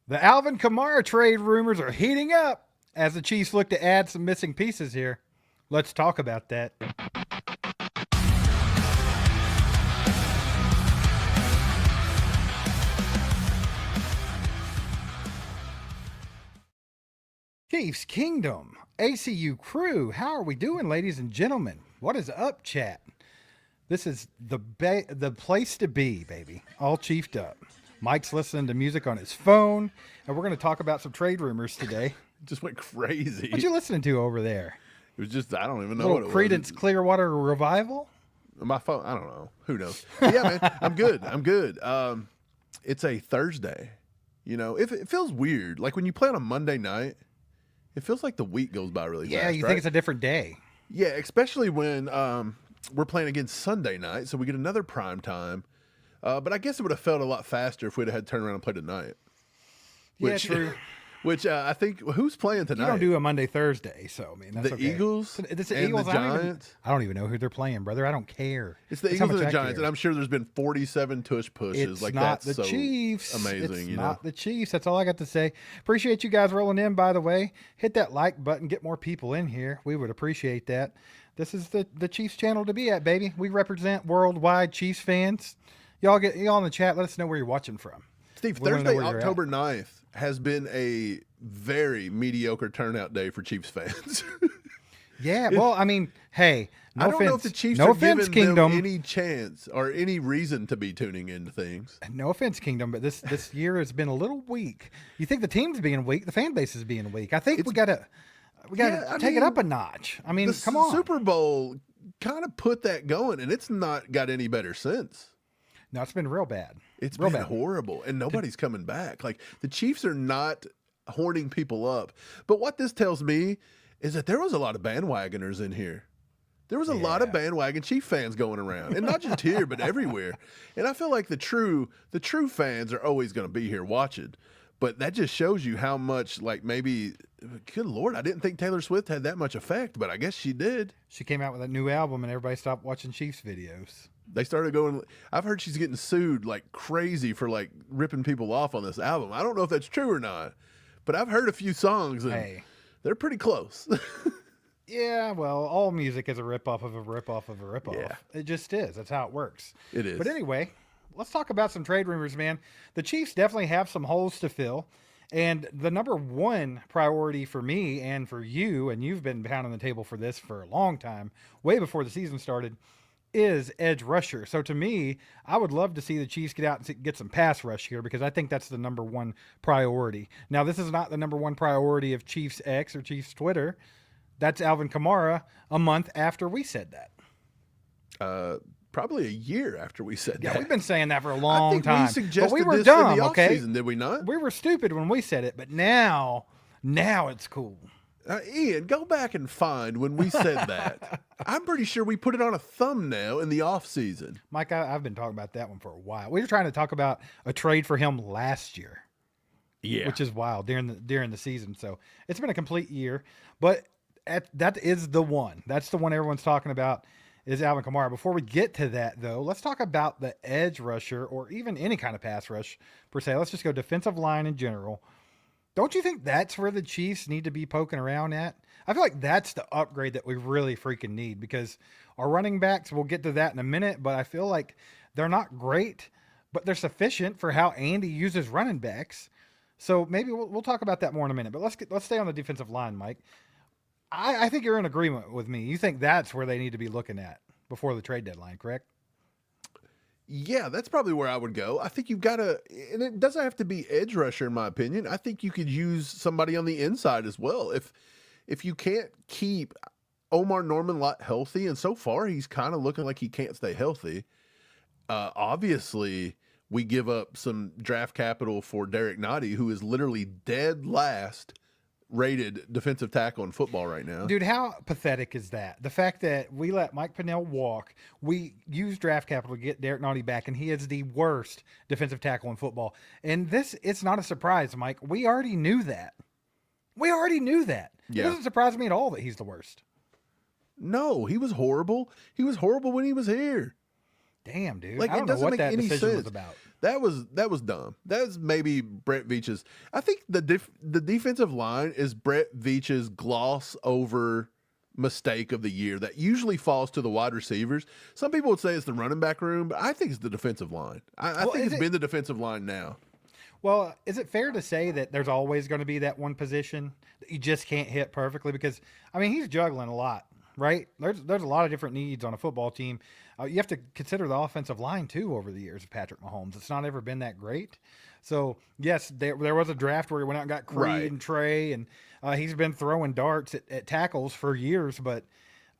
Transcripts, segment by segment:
The Alvin Kamara trade rumors are heating up as the Chiefs look to add some missing pieces here. Let's talk about that. Chiefs Kingdom, ACU crew, how are we doing, ladies and gentlemen? What is up, chat? This is the place to be, baby. All chiefed up. Mike's listening to music on his phone, and we're going to talk about some trade rumors today. Just went crazy. What you listening to over there? It was just, I don't even know what it Creedence was. Clearwater Revival? My phone, I don't know. Who knows? But yeah, man, I'm good. I'm good. It's a Thursday. You know, if it feels weird. Like when you play on a Monday night, it feels like the week goes by really fast. Yeah, you think it's a different day. Yeah, especially when we're playing again Sunday night, so we get another prime time. But I guess it would have felt a lot faster if we'd have had to turn around and play tonight. Yeah, true. Which I think, who's playing tonight? You don't do a Monday, Thursday, so I mean, that's the okay. Eagles It's the and Eagles. the Giants. I don't even know who they're playing, brother. I don't care. It's the Eagles and the Giants, and I'm sure there's been 47 tush pushes. It's like not that's the so Chiefs. Amazing. It's not the Chiefs. That's all I got to say. Appreciate you guys rolling in, by the way. Hit that like button. Get more people in here. We would appreciate that. This is the Chiefs channel to be at, baby. We represent worldwide Chiefs fans. Y'all in the chat. Let us know where you're watching from. Steve, Thursday, October 9th has been a very mediocre turnout day for Chiefs fans. Yeah, well, I mean, hey, I don't know if the Chiefs are giving them any chance or any reason to be tuning into things. No offense, Kingdom, but this year has been a little weak. You think the team's being weak, the fan base is being weak. I think we gotta take it up a notch. I mean, come on. The Super Bowl kind of put that going, and it's not got any better since. No, it's been real bad. It's been horrible, and nobody's coming back. Like, the Chiefs are not horning people up. But what this tells me is that there was a lot of bandwagoners in here. There was a lot of bandwagon Chief fans going around, and not just here, but everywhere. And I feel like the true fans are always going to be here watching. But that just shows you how much, like, maybe, good Lord, I didn't think Taylor Swift had that much effect, but I guess she did. She came out with a new album, and everybody stopped watching Chiefs videos. They started going, I've heard she's getting sued like crazy for like ripping people off on this album. I don't know if that's true or not, but I've heard a few songs and they're pretty close. Yeah, well, all music is a ripoff of a ripoff of a ripoff. Yeah. It just is. That's how it works. It is. But anyway, let's talk about some trade rumors, man. The Chiefs definitely have some holes to fill. And the number one priority for me and for you, and you've been pounding the table for this for a long time, way before the season started, is edge rusher. So to me, I would love to see the Chiefs get out and get some pass rush here because I think that's the number one priority. Now, this is not the number one priority of Chiefs X or Chiefs Twitter. That's Alvin Kamara a month after we said that. Probably a year after we said that. Yeah, we've been saying that for a long time. We suggested but we were this dumb, in the okay? offseason, did we not? We were stupid when we said it, but now it's cool. Ian, go back and find when we said that. I'm pretty sure we put it on a thumbnail in the offseason. Mike, I've been talking about that one for a while. We were trying to talk about a trade for him last year. Yeah. Which is wild during the season. So it's been a complete year. But that is the one. That's the one everyone's talking about is Alvin Kamara. Before we get to that, though, let's talk about the edge rusher or even any kind of pass rush per se. Let's just go defensive line in general. Don't you think that's where the Chiefs need to be poking around at? I feel like that's the upgrade that we really freaking need because our running backs, we'll get to that in a minute, but I feel like they're not great, but they're sufficient for how Andy uses running backs. So maybe we'll talk about that more in a minute, but let's stay on the defensive line, Mike. I think you're in agreement with me. You think that's where they need to be looking at before the trade deadline, correct? Yeah, that's probably where I would go. I think you've got to, and it doesn't have to be edge rusher in my opinion. I think you could use somebody on the inside as well. If you can't keep Omar Norman healthy, and so far he's kind of looking like he can't stay healthy. Obviously, we give up some draft capital for Derek Nottie, who is literally dead last rated defensive tackle in football right now. Dude, how pathetic is that? The fact that we let Mike Pennell walk, we used draft capital to get Derek Nottie back, and he is the worst defensive tackle in football. And it's not a surprise, Mike. We already knew that. Yeah. It doesn't surprise me at all that he's the worst. No, he was horrible. He was horrible when he was here. Damn, dude. Like, I don't it doesn't know what make that any decision sense. was about. That was dumb. That was maybe Brett Veach's. I think the defensive line is Brett Veach's gloss over mistake of the year that usually falls to the wide receivers. Some people would say it's the running back room, but I think it's the defensive line. I think it's been the defensive line now. Well, is it fair to say that there's always going to be that one position that you just can't hit perfectly? Because, I mean, he's juggling a lot, right? There's a lot of different needs on a football team. You have to consider the offensive line, too, over the years of Patrick Mahomes. It's not ever been that great. So, yes, there was a draft where he went out and got Creed and Trey, and he's been throwing darts at tackles for years. But,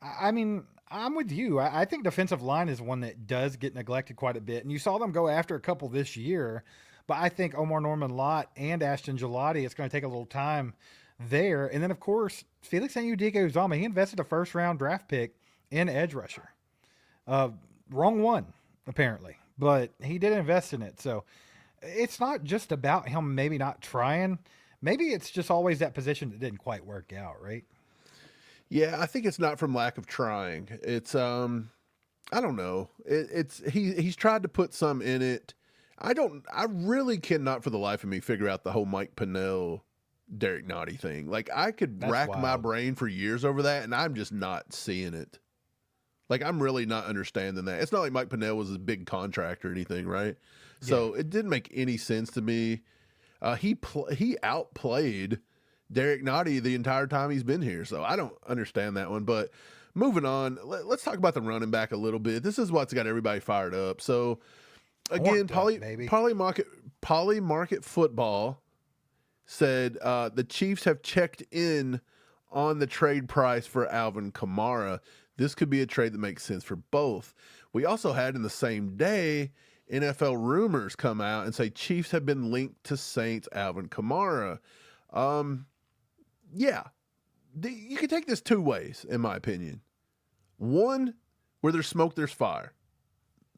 I mean, I'm with you. I think defensive line is one that does get neglected quite a bit. And you saw them go after a couple this year. But I think Omar Norman-Lott and Ashton Gelati, it's going to take a little time there. And then, of course, Felix Anudike-Uzomah, he invested a first-round draft pick in edge rusher. Wrong one, apparently. But he did invest in it. So it's not just about him maybe not trying. Maybe it's just always that position that didn't quite work out, right? Yeah, I think it's not from lack of trying. It's, I don't know. He's tried to put some in it. I really cannot for the life of me figure out the whole Mike Pennell, Derek Nottie thing. Like, I could rack my brain for years over that, and I'm just not seeing it. Like, I'm really not understanding that. It's not like Mike Pennell was a big contract or anything, right? Yeah. So it didn't make any sense to me. He outplayed Derek Nottie the entire time he's been here, so I don't understand that one. But moving on, let's talk about the running back a little bit. This is what's got everybody fired up. So, again, Poly Market Football said the Chiefs have checked in on the trade price for Alvin Kamara. This could be a trade that makes sense for both. We also had in the same day NFL rumors come out and say Chiefs have been linked to Saints Alvin Kamara. Yeah, you can take this two ways, in my opinion. One, where there's smoke, there's fire.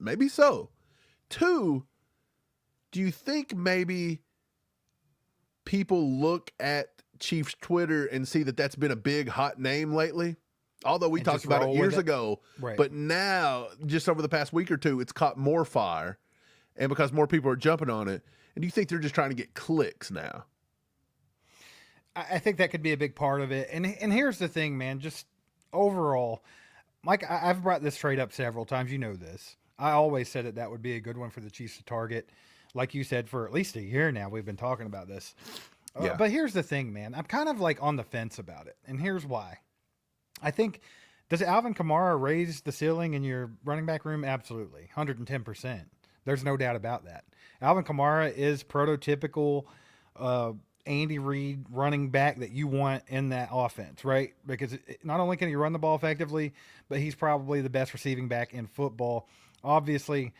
Maybe so. Two, do you think maybe people look at Chiefs Twitter and see that that's been a big hot name lately? Although we talked about it years ago, right. But now, just over the past week or two, it's caught more fire, and because more people are jumping on it. And do you think they're just trying to get clicks now? I think that could be a big part of it. And here's the thing, man, just overall, Mike, I've brought this trade up several times. You know this. I always said that would be a good one for the Chiefs to target. Like you said, for at least a year now, we've been talking about this. Yeah. But here's the thing, man. I'm kind of like on the fence about it. And here's why. I think, does Alvin Kamara raise the ceiling in your running back room? Absolutely. 110%. There's no doubt about that. Alvin Kamara is prototypical Andy Reid running back that you want in that offense, right? Because not only can he run the ball effectively, but he's probably the best receiving back in football. Obviously,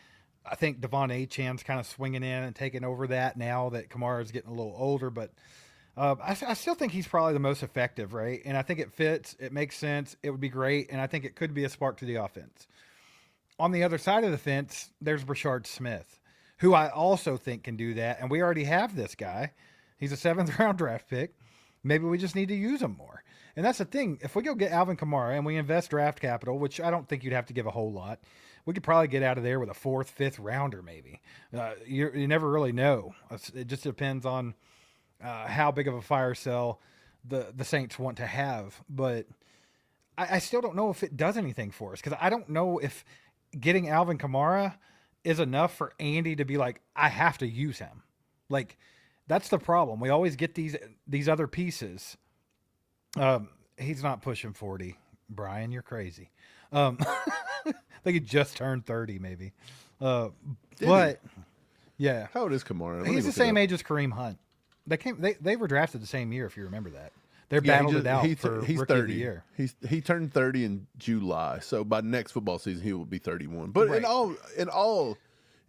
I think Devon Achane's kind of swinging in and taking over that now that Kamara is getting a little older, but I still think he's probably the most effective, right? And I think it fits. It makes sense. It would be great, and I think it could be a spark to the offense. On the other side of the fence, there's Brashard Smith, who I also think can do that, and we already have this guy. He's a 7th-round draft pick. Maybe we just need to use him more. And that's the thing. If we go get Alvin Kamara and we invest draft capital, which I don't think you'd have to give a whole lot, we could probably get out of there with a 4th, 5th rounder maybe. You never really know. It just depends on how big of a fire sale the Saints want to have. But I still don't know if it does anything for us, because I don't know if getting Alvin Kamara is enough for Andy to be like, I have to use him. Like, that's the problem. We always get these other pieces. He's not pushing 40. Brian, you're crazy. I think he just turned 30 maybe. But yeah. How old is Kamara? He's the same age as Kareem Hunt. They were drafted the same year, if you remember that. They battled it out for he's Rookie 30. of the Year. He turned 30 in July, so by next football season he will be 31. But right. in all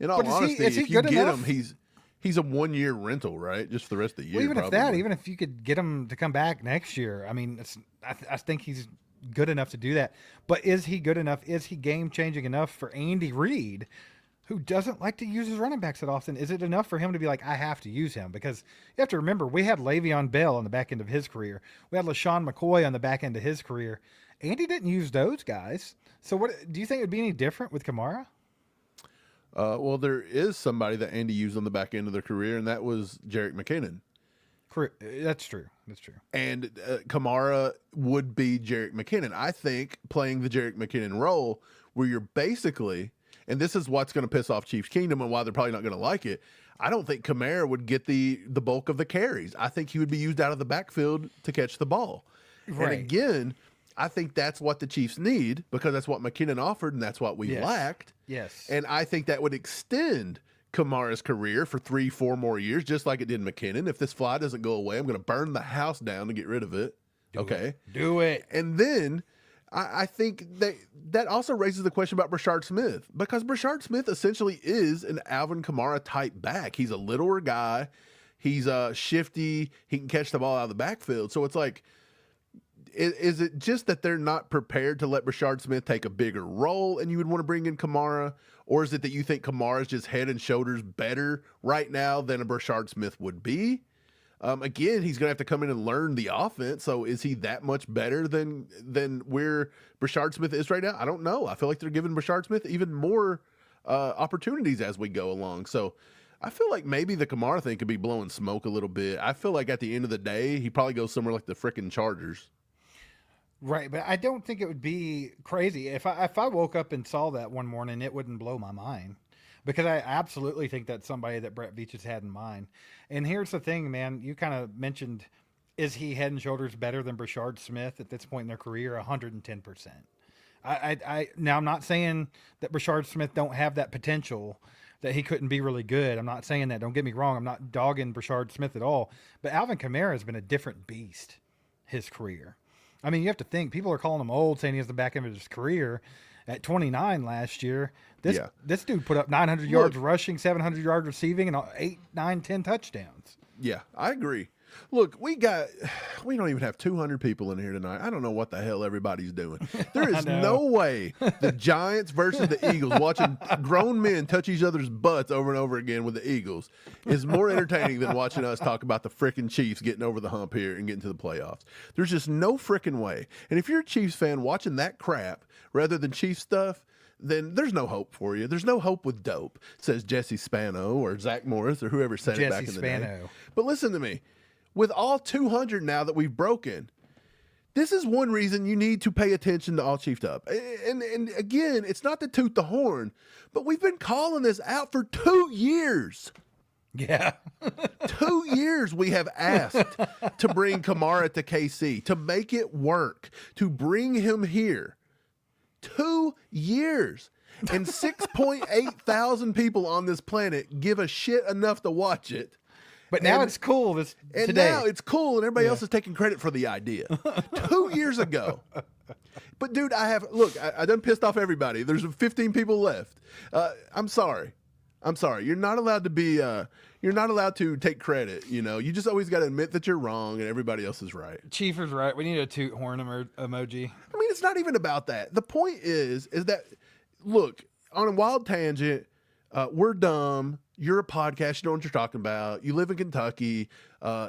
honesty, if you get him, he's a 1-year rental, right? Just for the rest of the year. Well, even if you could get him to come back next year, I mean, I think he's good enough to do that. But is he good enough? Is he game changing enough for Andy Reid, who doesn't like to use his running backs that often? Is it enough for him to be like, I have to use him? Because you have to remember, we had Le'Veon Bell on the back end of his career. We had LaShawn McCoy on the back end of his career. Andy didn't use those guys. So what do you think it would be any different with Kamara? Well, there is somebody that Andy used on the back end of their career, and that was Jerick McKinnon. That's true. That's true. And Kamara would be Jerick McKinnon. I think playing the Jerick McKinnon role, where you're basically, and this is what's going to piss off Chiefs Kingdom and why they're probably not going to like it. I don't think Kamara would get the bulk of the carries. I think he would be used out of the backfield to catch the ball. Right. And again, I think that's what the Chiefs need because that's what McKinnon offered and that's what we lacked. Yes. And I think that would extend Kamara's career for 3-4 more years, just like it did McKinnon. If this fly doesn't go away, I'm going to burn the house down to get rid of it. Do it. And then I think that also raises the question about Brashard Smith because Brashard Smith essentially is an Alvin Kamara type back. He's a littler guy. He's shifty. He can catch the ball out of the backfield. So it's like, is it just that they're not prepared to let Brashard Smith take a bigger role and you would want to bring in Kamara? Or is it that you think Kamara is just head and shoulders better right now than a Brashard Smith would be? Again, he's going to have to come in and learn the offense. So is he that much better than where Brashard Smith is right now? I don't know. I feel like they're giving Brashard Smith even more opportunities as we go along. So I feel like maybe the Kamara thing could be blowing smoke a little bit. I feel like at the end of the day, he probably goes somewhere like the frickin' Chargers. Right, but I don't think it would be crazy. If I woke up and saw that one morning, it wouldn't blow my mind. Because I absolutely think that's somebody that Brett Veach has had in mind. And here's the thing, man. You kind of mentioned, is he head and shoulders better than Brashard Smith at this point in their career? 110%. Now, I'm not saying that Brashard Smith don't have that potential, that he couldn't be really good. I'm not saying that. Don't get me wrong. I'm not dogging Brashard Smith at all. But Alvin Kamara has been a different beast his career. I mean, you have to think. People are calling him old, saying he has the back end of his career. At 29 last year, this dude put up 900 yards rushing, 700 yards receiving, and 8, 9, 10 touchdowns. Yeah, I agree. Look, we don't even have 200 people in here tonight. I don't know what the hell everybody's doing. There is no way the Giants versus the Eagles, watching grown men touch each other's butts over and over again with the Eagles, is more entertaining than watching us talk about the frickin' Chiefs getting over the hump here and getting to the playoffs. There's just no frickin' way. And if you're a Chiefs fan watching that crap rather than Chiefs stuff, then there's no hope for you. There's no hope with dope, says Jesse Spano or Zach Morris or whoever said it back in the day. But listen to me. With all 200 now that we've broken, this is one reason you need to pay attention to All Chiefed Up. And again, it's not to toot the horn, but we've been calling this out for 2 years. Yeah. 2 years we have asked to bring Kamara to KC, to make it work, to bring him here. 2 years. And 6.8 thousand people on this planet give a shit enough to watch it. But now it's cool today. Now it's cool, and everybody else is taking credit for the idea. 2 years ago. But, dude, I done pissed off everybody. There's 15 people left. I'm sorry. You're not allowed to be you're not allowed to take credit, you know. You just always got to admit that you're wrong and everybody else is right. Chief is right. We need a toot horn emoji. I mean, it's not even about that. The point is that, look, on a wild tangent, we're dumb. You're a podcast. You know what you're talking about. You live in Kentucky.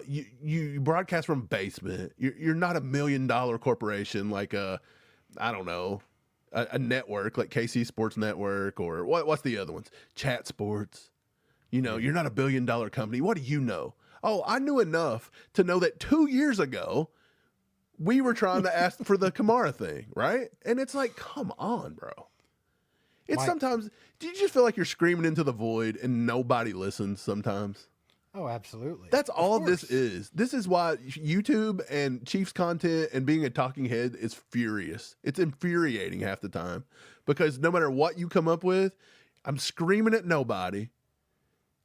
You broadcast from a basement. You're not $1 million corporation like I don't know, a network like KC Sports Network or what's the other ones? Chat Sports. You know, you're not $1 billion company. What do you know? Oh, I knew enough to know that 2 years ago we were trying to ask for the Kamara thing, right? And it's like, come on, bro. It's sometimes, do you just feel like you're screaming into the void and nobody listens sometimes? Oh, absolutely. That's all this is. This is why YouTube and Chiefs content and being a talking head is furious. It's infuriating half the time because no matter what you come up with, I'm screaming at nobody.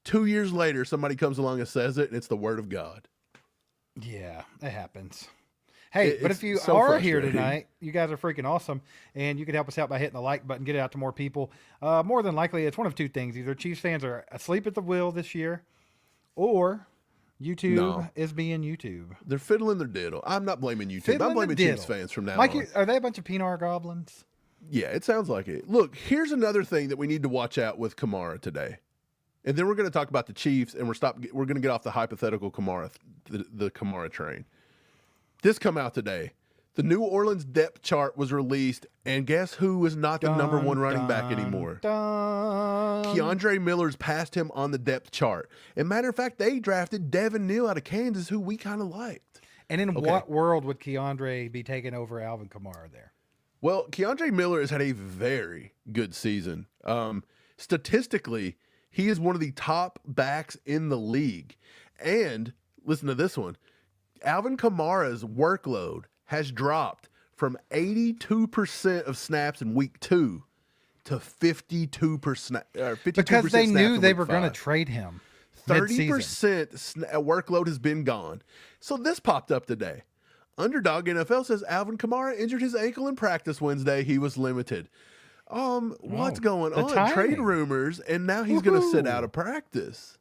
2 years later, somebody comes along and says it, and it's the word of God. Yeah, it happens. Hey, but if you are here tonight, you guys are freaking awesome, and you can help us out by hitting the like button, get it out to more people. More than likely, it's one of two things. Either Chiefs fans are asleep at the wheel this year, or YouTube is being YouTube. They're fiddling their diddle. I'm not blaming YouTube. I'm blaming Chiefs fans from now on. Are they a bunch of peanut goblins? Yeah, it sounds like it. Look, here's another thing that we need to watch out with Kamara today. And then we're going to talk about the Chiefs, and we're going to get off the hypothetical Kamara, the Kamara train. This come out today. The New Orleans depth chart was released, and guess who is not the number one running back anymore? Keandre Miller's passed him on the depth chart. And matter of fact, they drafted Devin Neal out of Kansas, who we kind of liked. And in what world would Keandre be taking over Alvin Kamara there? Well, Keandre Miller has had a very good season. Statistically, he is one of the top backs in the league. And listen to this one. Alvin Kamara's workload has dropped from 82% of snaps in week 2 to 52%. Because they knew they were going to trade him. 30% workload has been gone. So this popped up today. Underdog NFL says Alvin Kamara injured his ankle in practice Wednesday. He was limited. What's going on? Timing. Trade rumors, and now he's going to sit out of practice.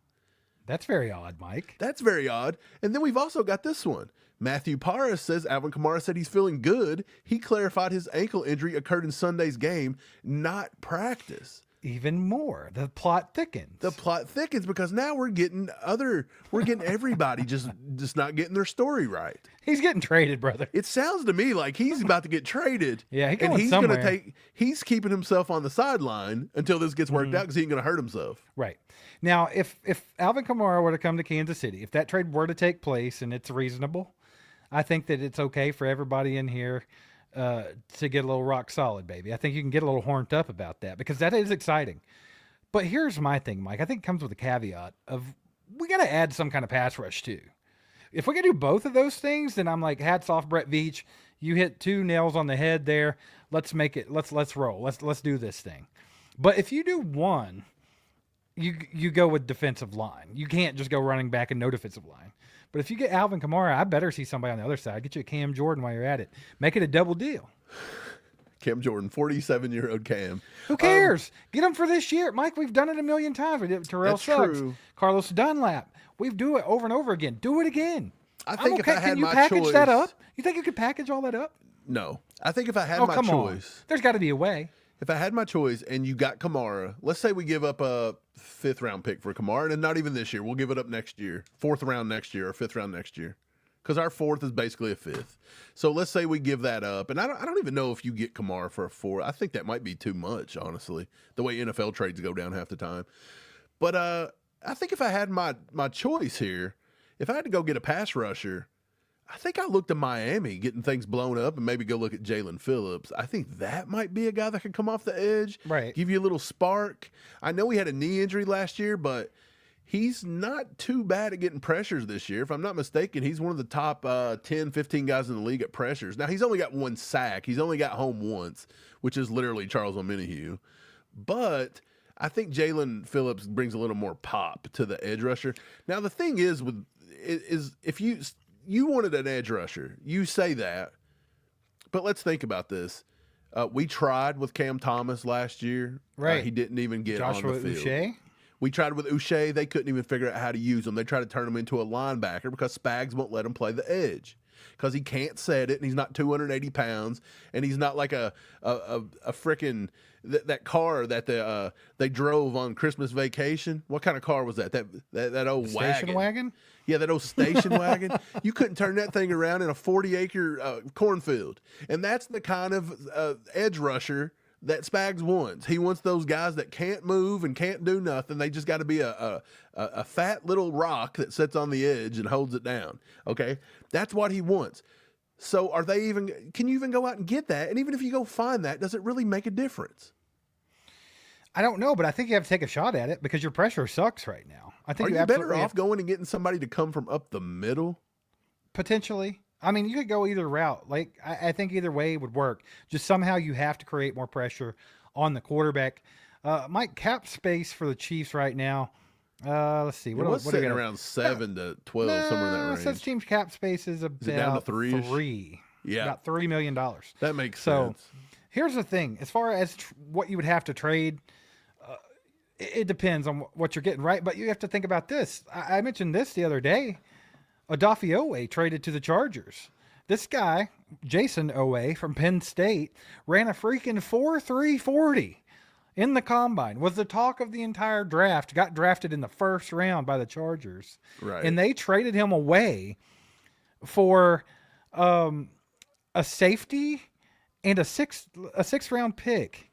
That's very odd, Mike. That's very odd. And then we've also got this one. Matthew Parris says Alvin Kamara said he's feeling good. He clarified his ankle injury occurred in Sunday's game, not practice. Even more. The plot thickens. The plot thickens because now we're getting everybody just not getting their story right. He's getting traded, brother. It sounds to me like he's about to get traded. Yeah, he's keeping himself on the sideline until this gets worked out because he ain't going to hurt himself. Right. Now, if Alvin Kamara were to come to Kansas City, if that trade were to take place and it's reasonable, I think that it's okay for everybody in here to get a little rock solid, baby. I think you can get a little horned up about that because that is exciting. But here's my thing, Mike. I think it comes with a caveat of we got to add some kind of pass rush too. If we can do both of those things, then I'm like, hats off, Brett Veach. You hit 2 nails on the head there. Let's make it. Let's roll. Let's do this thing. But if you do one, you go with defensive line. You can't just go running back and no defensive line. But if you get Alvin Kamara, I better see somebody on the other side. Get you a Cam Jordan while you're at it. Make it a double deal. Cam Jordan, 47-year-old Cam. Who cares? Get him for this year. Mike, we've done it a million times. We did it with Terrell Suggs, Carlos Dunlap. We do it over and over again. Do it again. I think if I had Can you my package choice, that up? You think you could package all that up? No. I think if I had my come choice. On. There's got to be a way. If I had my choice and you got Kamara, let's say we give up a 5th round pick for Kamara, and not even this year. We'll give it up next year. 4th round next year or 5th round next year. Because our 4th is basically a 5th. So let's say we give that up. And I don't even know if you get Kamara for a 4th. I think that might be too much, honestly, the way NFL trades go down half the time. But I think if I had my choice here, if I had to go get a pass rusher, I think I look to Miami getting things blown up and maybe go look at Jalen Phillips. I think that might be a guy that could come off the edge, right? Give you a little spark. I know he had a knee injury last year, but he's not too bad at getting pressures this year. If I'm not mistaken, he's one of the top 10, 15 guys in the league at pressures. Now, he's only got 1 sack. He's only got home once, which is literally Charles Omenihu. But I think Jalen Phillips brings a little more pop to the edge rusher. Now, the thing is if you wanted an edge rusher, you say that, but let's think about this. We tried with Cam Thomas last year. Right. He didn't even get Joshua on the field. Uche? We tried with Uche. They couldn't even figure out how to use him. They tried to turn him into a linebacker because Spags won't let him play the edge because he can't set it, and he's not 280 pounds, and he's not like a freaking that car that they drove on Christmas Vacation. What kind of car was that? That old station wagon? Yeah, that old station wagon. You couldn't turn that thing around in a 40-acre cornfield. And that's the kind of edge rusher that Spags wants. He wants those guys that can't move and can't do nothing. They just got to be a fat little rock that sits on the edge and holds it down. Okay? That's what he wants. So can you even go out and get that? And even if you go find that, does it really make a difference? I don't know, but I think you have to take a shot at it because your pressure sucks right now. I think Are you better off going and getting somebody to come from up the middle? Potentially. I mean, you could go either route. Like, I think either way would work. Just somehow you have to create more pressure on the quarterback. Mike, cap space for the Chiefs right now. Let's see. What sitting around 7 to 12, somewhere in that range. Such team's cap space is about down to 3. Yeah. About $3 million. That makes sense. So here's the thing. As far as what you would have to trade, it depends on what you're getting, right? But you have to think about this. I mentioned this the other day. Odafe Owe traded to the Chargers. This guy, Jason Owe from Penn State, ran a freaking 4.340 in the combine, was the talk of the entire draft, got drafted in the 1st round by the Chargers. Right. And they traded him away for a safety, and a sixth round pick.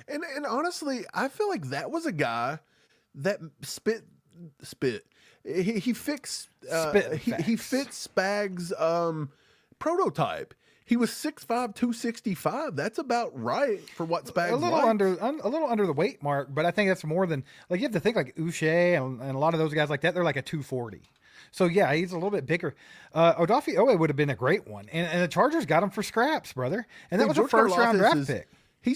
And honestly, I feel like that was a guy that spit. He fixed. He fits Spag's prototype. He was 6'5", 265. That's about right for what Spags a little under the weight mark, but I think that's more than like you have to think like Uche and a lot of those guys like that. They're like a 240. So yeah, he's a little bit bigger. Odafe Owe would have been a great one, and the Chargers got him for scraps, brother. And that was a first-round draft pick. He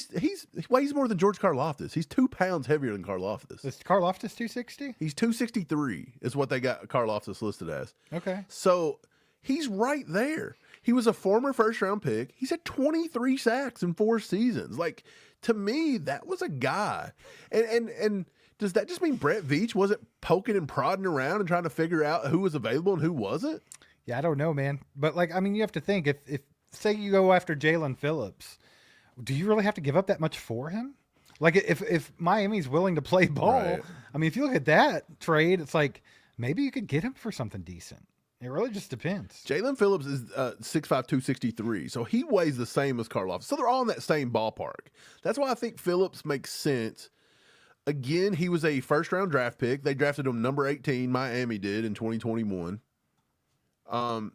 weighs more than George Karlaftis. He's 2 pounds heavier than Karlaftis. Is Karlaftis 260? He's 263 is what they got Karlaftis listed as. Okay. So he's right there. He was a former first-round pick. He's had 23 sacks in 4 seasons. Like, to me, that was a guy. And does that just mean Brett Veach wasn't poking and prodding around and trying to figure out who was available and who wasn't? Yeah, I don't know, man. But, like, I mean, you have to think, if say you go after Jalen Phillips, do you really have to give up that much for him? Like, if Miami's willing to play ball, right. I mean, if you look at that trade, it's like maybe you could get him for something decent. It really just depends. Jalen Phillips is 6'5", 263, so he weighs the same as Karlaftis. So they're all in that same ballpark. That's why I think Phillips makes sense. Again, he was a first-round draft pick. They drafted him number 18, Miami did, in 2021.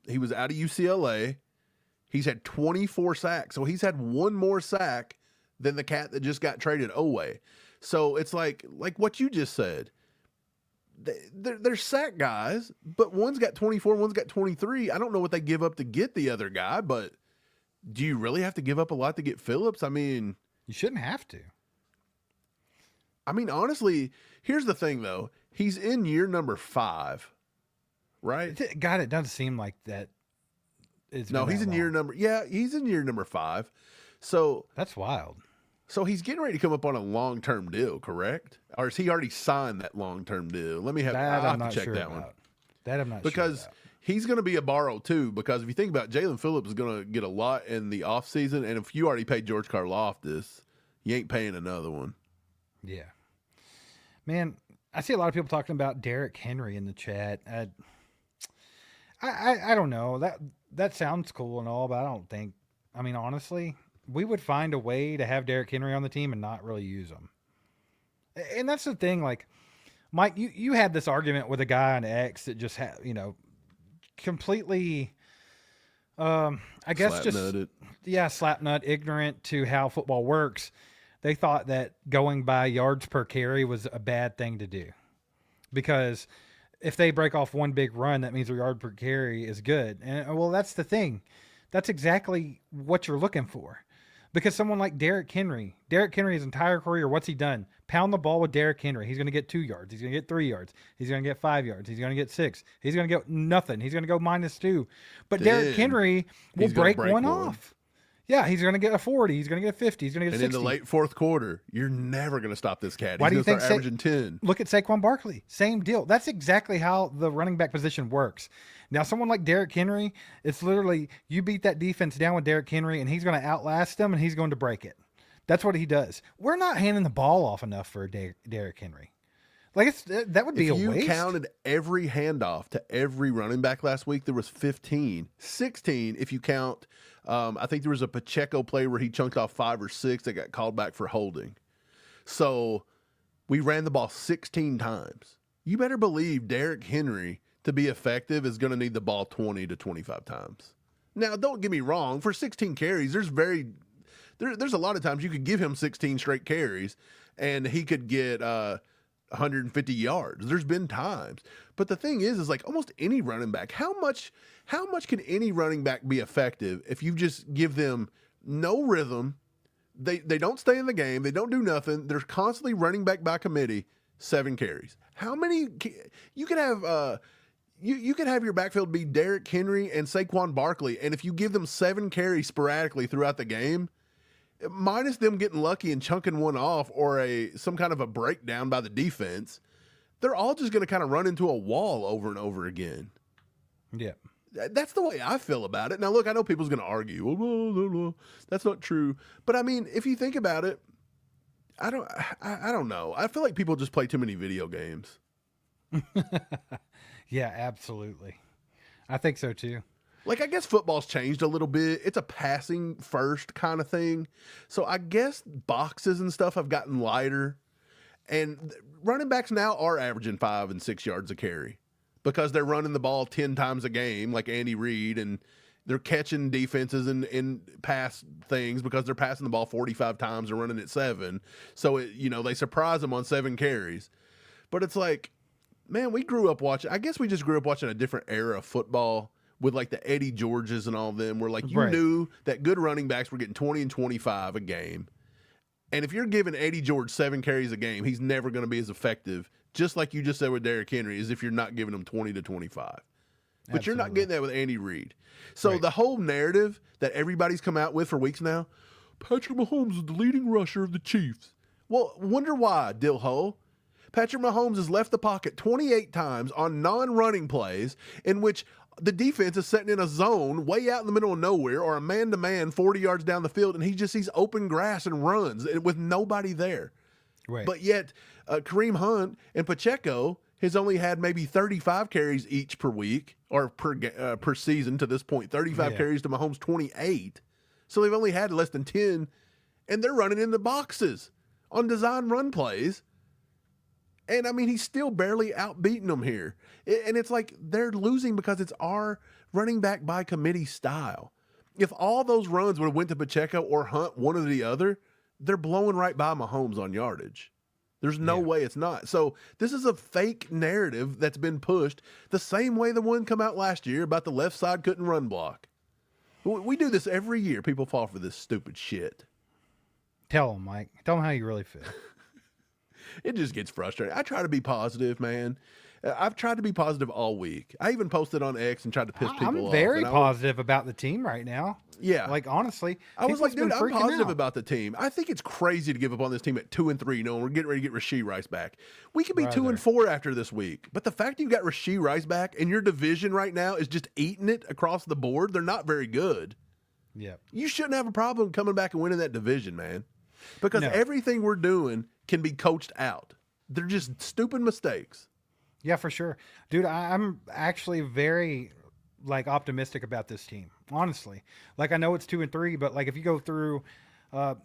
He was out of UCLA. He's had 24 sacks, so he's had one more sack than the cat that just got traded away. So it's like what you just said. They're sack guys, but one's got 24, one's got 23. I don't know what they give up to get the other guy, but do you really have to give up a lot to get Phillips? I mean, you shouldn't have to. I mean, honestly, here's the thing, though. He's in year number 5, right? God, it doesn't seem like that. No, he's in year number. Yeah, he's in year number 5. So that's wild. So he's getting ready to come up on a long-term deal, correct? Or has he already signed that long-term deal? Let me have. I'll have to check that one. That I'm not sure because he's going to be a borrow too. Because if you think about it, Jalen Phillips is going to get a lot in the offseason, and if you already paid George Karlaftis, you ain't paying another one. Yeah, man. I see a lot of people talking about Derrick Henry in the chat. I don't know. That sounds cool and all, but I don't think. I mean, honestly, we would find a way to have Derrick Henry on the team and not really use him. And that's the thing. Like, Mike, you had this argument with a guy on X that just had, completely, I guess slapnut, ignorant to how football works. They thought that going by yards per carry was a bad thing to do because if they break off one big run, that means their yard per carry is good. And well, that's the thing. That's exactly what you're looking for. Because someone like Derrick Henry, his entire career, what's he done? Pound the ball with Derrick Henry. He's going to get 2 yards. He's going to get 3 yards. He's going to get 5 yards. He's going to get 6. He's going to get nothing. He's going to go -2. But Derrick Henry will break one off. Yeah, he's going to get a 40. He's going to get a 50. He's going to get a 60. And in the late fourth quarter, you're never going to stop this cat. Why do you think averaging 10? Look at Saquon Barkley. Same deal. That's exactly how the running back position works. Now, someone like Derrick Henry, it's literally you beat that defense down with Derrick Henry, and he's going to outlast them, and he's going to break it. That's what he does. We're not handing the ball off enough for Derrick Henry. Like that would be a waste. If you counted every handoff to every running back last week, there was 15. 16 if you count. I think there was a Pacheco play where he chunked off 5 or 6 that got called back for holding. So we ran the ball 16 times. You better believe Derrick Henry, to be effective, is going to need the ball 20 to 25 times. Now, don't get me wrong. For 16 carries, there's a lot of times you could give him 16 straight carries, and he could get 150 yards. There's been times. But the thing is like almost any running back, how much can any running back be effective if you just give them no rhythm? They don't stay in the game. They don't do nothing. They're constantly running back by committee, 7 carries. How many you could have you could have your backfield be Derrick Henry and Saquon Barkley, and if you give them 7 carries sporadically throughout the game, minus them getting lucky and chunking one off or some kind of a breakdown by the defense, they're all just going to kind of run into a wall over and over again. Yeah. That's the way I feel about it. Now, look, I know people's going to argue, well, no, that's not true. But, I mean, if you think about it, I don't know. I feel like people just play too many video games. Yeah, absolutely. I think so, too. Like, I guess football's changed a little bit. It's a passing first kind of thing. So I guess boxes and stuff have gotten lighter. And running backs now are averaging 5 and 6 yards a carry because they're running the ball 10 times a game, like Andy Reid, and they're catching defenses and pass things because they're passing the ball 45 times and running it 7. So, they surprise them on 7 carries. But it's like, man, we grew up watching, I guess we just grew up watching a different era of football with like the Eddie Georges and all of them, where like you knew that good running backs were getting 20 and 25 a game. And if you're giving Eddie George 7 carries a game, he's never going to be as effective, just like you just said with Derrick Henry, as if you're not giving him 20 to 25. But you're not getting that with Andy Reid. So the whole narrative that everybody's come out with for weeks now, Patrick Mahomes is the leading rusher of the Chiefs. Well, wonder why, Dillhole. Patrick Mahomes has left the pocket 28 times on non-running plays in which the defense is sitting in a zone way out in the middle of nowhere or a man-to-man 40 yards down the field, and he just sees open grass and runs with nobody there. Right. But yet, Kareem Hunt and Pacheco has only had maybe 35 carries each per week or per season to this point. 35 carries to Mahomes' 28. So they've only had less than 10, and they're running in the boxes on design run plays. And, I mean, he's still barely outbeating them here. And it's like they're losing because it's our running back by committee style. If all those runs would have went to Pacheco or Hunt, one or the other, they're blowing right by Mahomes on yardage. There's no way it's not. So this is a fake narrative that's been pushed the same way the one come out last year about the left side couldn't run block. We do this every year. People fall for this stupid shit. Tell them, Mike. Tell them how you really feel. It just gets frustrating. I try to be positive, man. I've tried to be positive all week. I even posted on X and tried to piss people off. I'm very positive about the team right now. Yeah. Like, honestly. I was like, dude, I'm positive about the team. I think it's crazy to give up on this team at 2-3, and we're getting ready to get Rashee Rice back. We could be 2-4 after this week. But the fact you got Rashee Rice back and your division right now is just eating it across the board, they're not very good. Yeah. You shouldn't have a problem coming back and winning that division, man. Because everything we're doing can be coached out. They're just stupid mistakes. Yeah, for sure. Dude, I'm actually very optimistic about this team, honestly. Like, I know it's 2-3, but like if you go through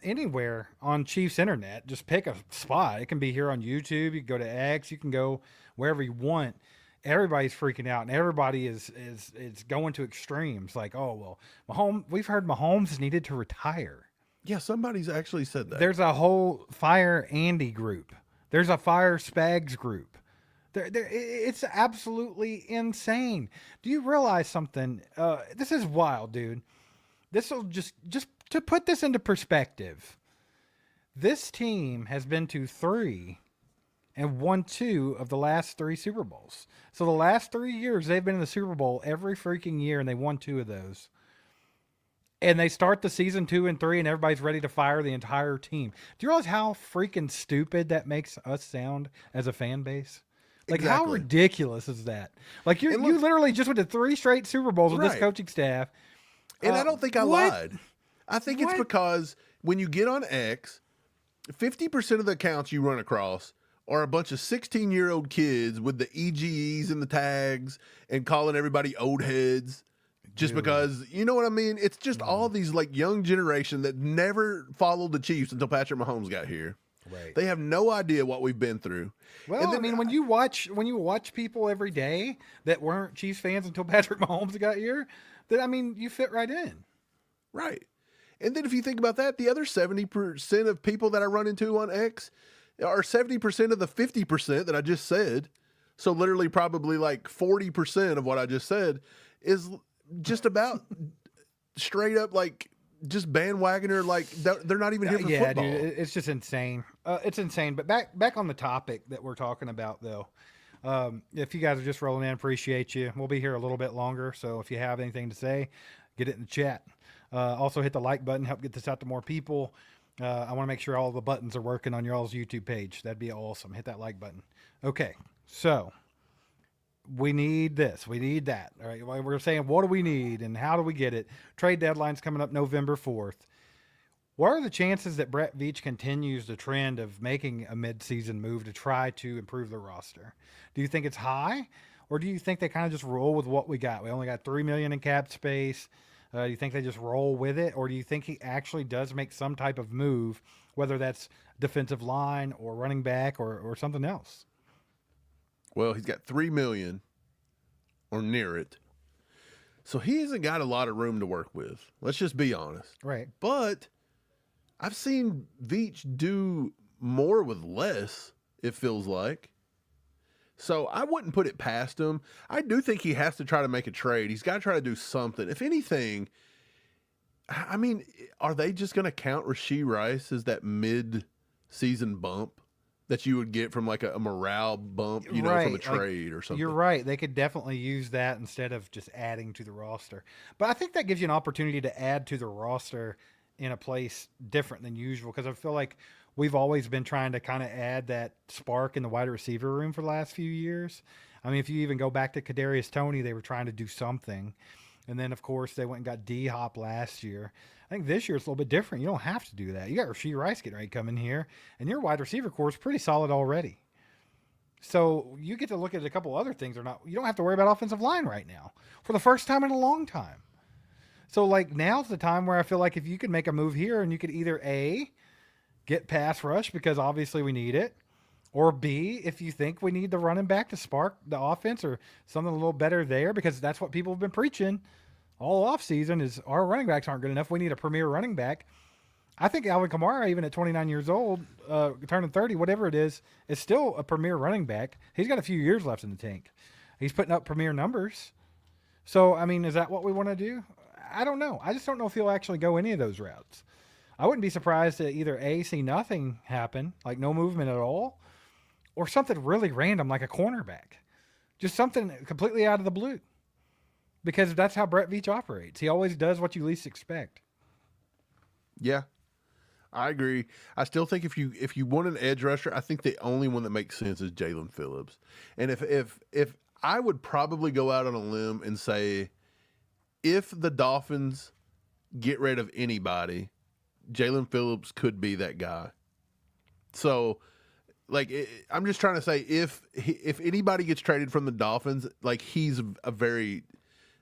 anywhere on Chiefs internet, just pick a spot. It can be here on YouTube. You can go to X. You can go wherever you want. Everybody's freaking out, and everybody is going to extremes. Like, oh, well, Mahomes. We've heard Mahomes needed to retire. Yeah, somebody's actually said that. There's a whole Fire Andy group. There's a Fire Spags group. It's absolutely insane. Do you realize something? This is wild, dude. This will just to put this into perspective. This team has been to 3 and won 2 of the last 3 Super Bowls. So the last 3 years, they've been in the Super Bowl every freaking year, and they won 2 of those. And they start the season 2-3, and everybody's ready to fire the entire team. Do you realize how freaking stupid that makes us sound as a fan base? Like, how ridiculous is that? Like, you literally just went to 3 straight Super Bowls with this coaching staff. And I don't think I lied. I think it's because when you get on X, 50% of the accounts you run across are a bunch of 16-year-old kids with the EGEs and the tags and calling everybody old heads. Just because, you know what I mean? It's just all these like young generation that never followed the Chiefs until Patrick Mahomes got here. Right. They have no idea what we've been through. Well, and then, I mean, when you watch people every day that weren't Chiefs fans until Patrick Mahomes got here, then I mean, you fit right in. Right. And then if you think about that, the other 70% of people that I run into on X are 70% of the 50% that I just said. So literally probably like 40% of what I just said is just about straight up like just bandwagoner, like they're not even here for football. Dude, it's just insane. It's insane. But back on the topic that we're talking about, though, if you guys are just rolling in, appreciate you. We'll be here a little bit longer, so if you have anything to say, get it in the chat. Also, hit the like button, help get this out to more people. I want to make sure all the buttons are working on your all's YouTube page. That'd be awesome. Hit that like button. Okay, so we need this. We need that. All right. We're saying, what do we need and how do we get it? Trade deadline's coming up November 4th. What are the chances that Brett Veach continues the trend of making a midseason move to try to improve the roster? Do you think it's high, Or do you think they kind of just roll with what we got? We only got $3 million in cap space. Do you think they just roll with it? Or do you think he actually does make some type of move, whether that's defensive line or running back or something else? Well, he's got $3 million or near it. So he hasn't got a lot of room to work with. Let's just be honest. Right. But I've seen Veach do more with less, it feels like. So I wouldn't put it past him. I do think he has to try to make a trade. He's got to try to do something. If anything, I mean, are they just going to count Rashee Rice as that mid-season bump that you would get from like a morale bump, from a trade or something? You're right. They could definitely use that instead of just adding to the roster. But I think that gives you an opportunity to add to the roster in a place different than usual, because I feel like we've always been trying to kind of add that spark in the wide receiver room for the last few years. I mean, if you even go back to Kadarius Toney, they were trying to do something. And then, of course, they went and got D-Hop last year. I think this year it's a little bit different. You don't have to do that. You got Rashee Rice getting ready to come in here, and your wide receiver core is pretty solid already. So you get to look at a couple other things. You don't have to worry about offensive line right now for the first time in a long time. So, like, now's the time where I feel like if you could make a move here and you could either A, get pass rush because obviously we need it, or B, if you think we need the running back to spark the offense or something a little better there, because that's what people have been preaching all offseason is our running backs aren't good enough. We need a premier running back. I think Alvin Kamara, even at 29 years old, turning 30, whatever it is still a premier running back. He's got a few years left in the tank. He's putting up premier numbers. So, I mean, is that what we want to do? I don't know. I just don't know if he'll actually go any of those routes. I wouldn't be surprised to either A, see nothing happen, like no movement at all, or something really random like a cornerback. Just something completely out of the blue. Because that's how Brett Veach operates. He always does what you least expect. Yeah, I agree. I still think if you want an edge rusher, I think the only one that makes sense is Jalen Phillips. And if I would probably go out on a limb and say, if the Dolphins get rid of anybody, Jalen Phillips could be that guy. So, like, I'm just trying to say, if anybody gets traded from the Dolphins, like, he's a very,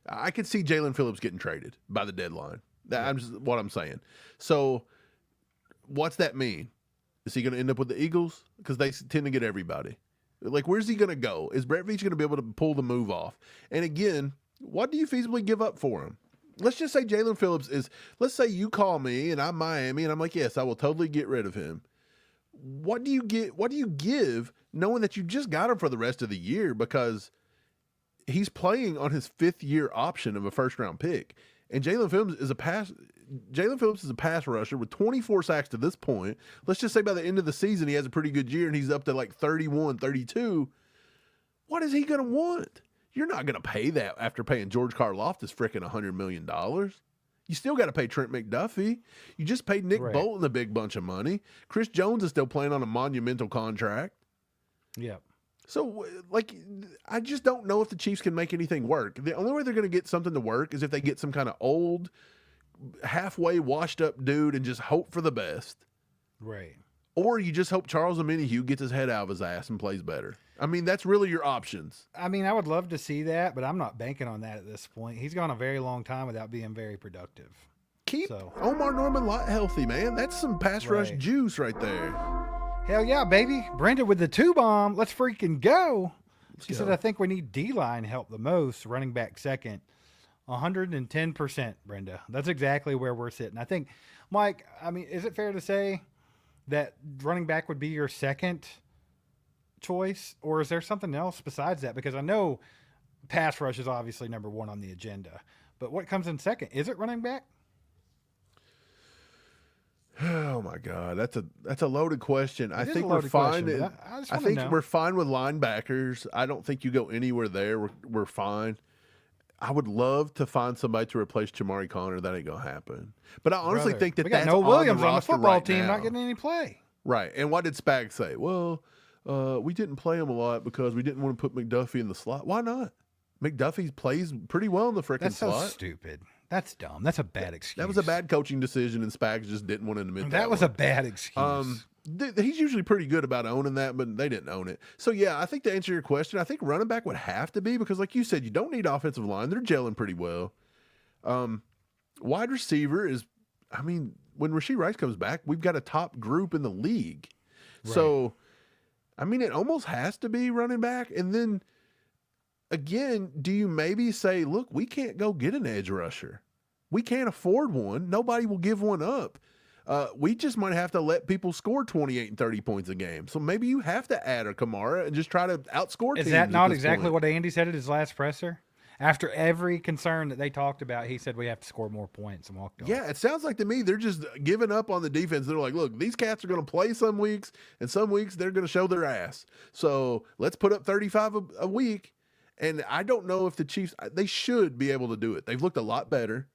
I could see Jalen Phillips getting traded by the deadline. I'm just what I'm saying. So, what's that mean? Is he going to end up with the Eagles? Because they tend to get everybody. Like, where's he going to go? Is Brett Veach going to be able to pull the move off? And again, what do you feasibly give up for him? Let's just say Jalen Phillips is, let's say you call me and I'm Miami and I'm like, yes, I will totally get rid of him. What do you get? What do you give knowing that you just got him for the rest of the year because he's playing on his 5th year option of a first round pick? And Jalen Phillips is a pass rusher with 24 sacks to this point. Let's just say by the end of the season, he has a pretty good year and he's up to like 31, 32. What is he going to want? You're not going to pay that after paying George Karlaftis frickin' $100 million. You still got to pay Trent McDuffie. You just paid Nick Bolton a big bunch of money. Chris Jones is still playing on a monumental contract. Yeah. So, like, I just don't know if the Chiefs can make anything work. The only way they're going to get something to work is if they get some kind of old, halfway washed up dude and just hope for the best. Right. Or you just hope Charles Omenihu gets his head out of his ass and plays better. I mean, that's really your options. I mean, I would love to see that, but I'm not banking on that at this point. He's gone a very long time without being very productive. Keep Omar Norman healthy, man. That's some pass rush juice right there. Hell yeah, baby. Brenda with the 2-bomb. Let's freaking go. She said, I think we need D-line help the most, running back second. 110%, Brenda. That's exactly where we're sitting. I think, Mike, I mean, is it fair to say that running back would be your second choice, or is there something else besides that? Because I know pass rush is obviously number one on the agenda, but what comes in second? Is it running back? Oh my God, that's a loaded question. I think we're fine. I think we're fine with linebackers. I don't think you go anywhere there. We're fine. I would love to find somebody to replace Jamari Conner. That ain't gonna happen. But I honestly think that that's Noah Williams on the football right team now. not getting any play. Right. And what did Spag say? Well, we didn't play him a lot because we didn't want to put McDuffie in the slot. Why not? McDuffie plays pretty well in the freaking slot. That's so stupid. That's dumb. That's a bad excuse. That was a bad coaching decision, and Spags just didn't want to admit that. That was a bad excuse. He's usually pretty good about owning that, but they didn't own it. So, yeah, I think to answer your question, I think running back would have to be because, like you said, you don't need offensive line. They're gelling pretty well. Wide receiver is, I mean, when Rashee Rice comes back, we've got a top group in the league. Right. So, I mean, it almost has to be running back. And then, again, do you maybe say, look, we can't go get an edge rusher. We can't afford one. Nobody will give one up. We just might have to let people score 28 and 30 points a game. So maybe you have to add a Kamara and just try to outscore teams. Is that not exactly what Andy said at his last presser? After every concern that they talked about, he said we have to score more points and walked off. Yeah, it sounds like to me they're just giving up on the defense. They're like, look, these cats are going to play some weeks, and some weeks they're going to show their ass. So let's put up 35 a week. And I don't know if the Chiefs, they should be able to do it. They've looked a lot better.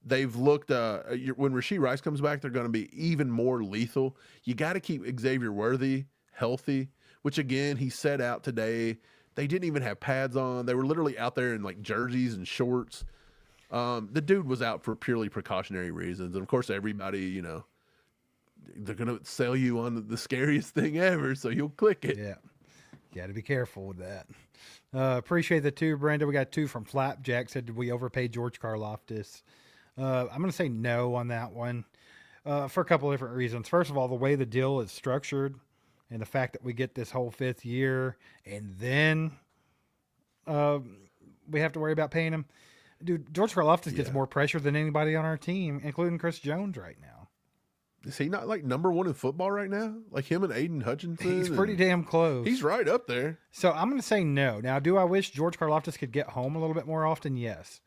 They've looked, when Rashee Rice comes back, they're going to be even more lethal. You got to keep Xavier Worthy healthy, which again, he set out today. They didn't even have pads on. They were literally out there in like jerseys and shorts. The dude was out for purely precautionary reasons. And of course, everybody, they're going to sell you on the scariest thing ever. So you'll click it. Yeah. Got to be careful with that. Appreciate the two, Brenda. We got two from Flapjack. Said, did we overpay George Karlaftis? I'm going to say no on that one for a couple of different reasons. First of all, the way the deal is structured and the fact that we get this whole 5th year and then we have to worry about paying him. Dude, George Karlaftis gets more pressure than anybody on our team, including Chris Jones right now. Is he not like number one in football right now? Like him and Aiden Hutchinson? He's pretty damn close. He's right up there. So I'm going to say no. Now, do I wish George Karlaftis could get home a little bit more often? Yes.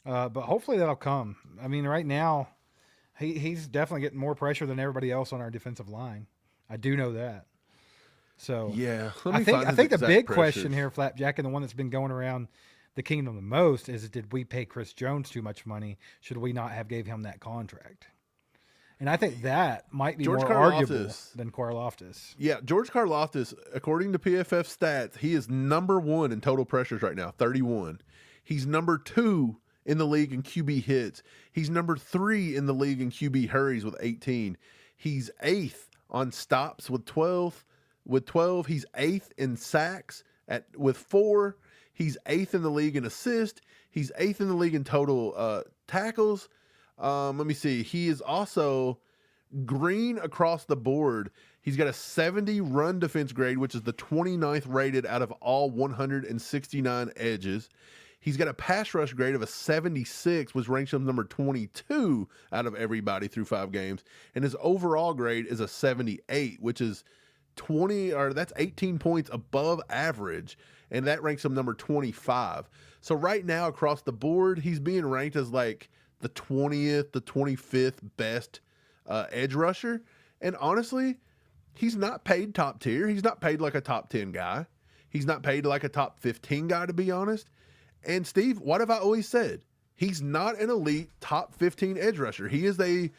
But hopefully that'll come. I mean, right now, he's definitely getting more pressure than everybody else on our defensive line. I do know that. So yeah, I think the big question here, Flapjack, and the one that's been going around the kingdom the most is, did we pay Chris Jones too much money? Should we not have gave him that contract? And I think that might be more arguable than Karlaftis. Yeah, George Karlaftis, according to PFF stats, he is number 1 in total pressures right now, 31. He's number 2 in the league in QB hits. He's number 3 in the league in QB hurries with 18. He's 8th on stops with 12. He's 8th in sacks with 4. He's 8th in the league in assist. He's 8th in the league in total tackles. Let me see. He is also green across the board. He's got a 70 run defense grade, which is the 29th rated out of all 169 edges. He's got a pass rush grade of a 76, which ranks him number 22 out of everybody through 5 games. And his overall grade is a 78, which is 18 points above average. And that ranks him number 25. So right now across the board, he's being ranked as like the 20th, the 25th best edge rusher. And honestly, he's not paid top tier. He's not paid like a top 10 guy. He's not paid like a top 15 guy, to be honest. And Steve, what have I always said? He's not an elite top 15 edge rusher. He is a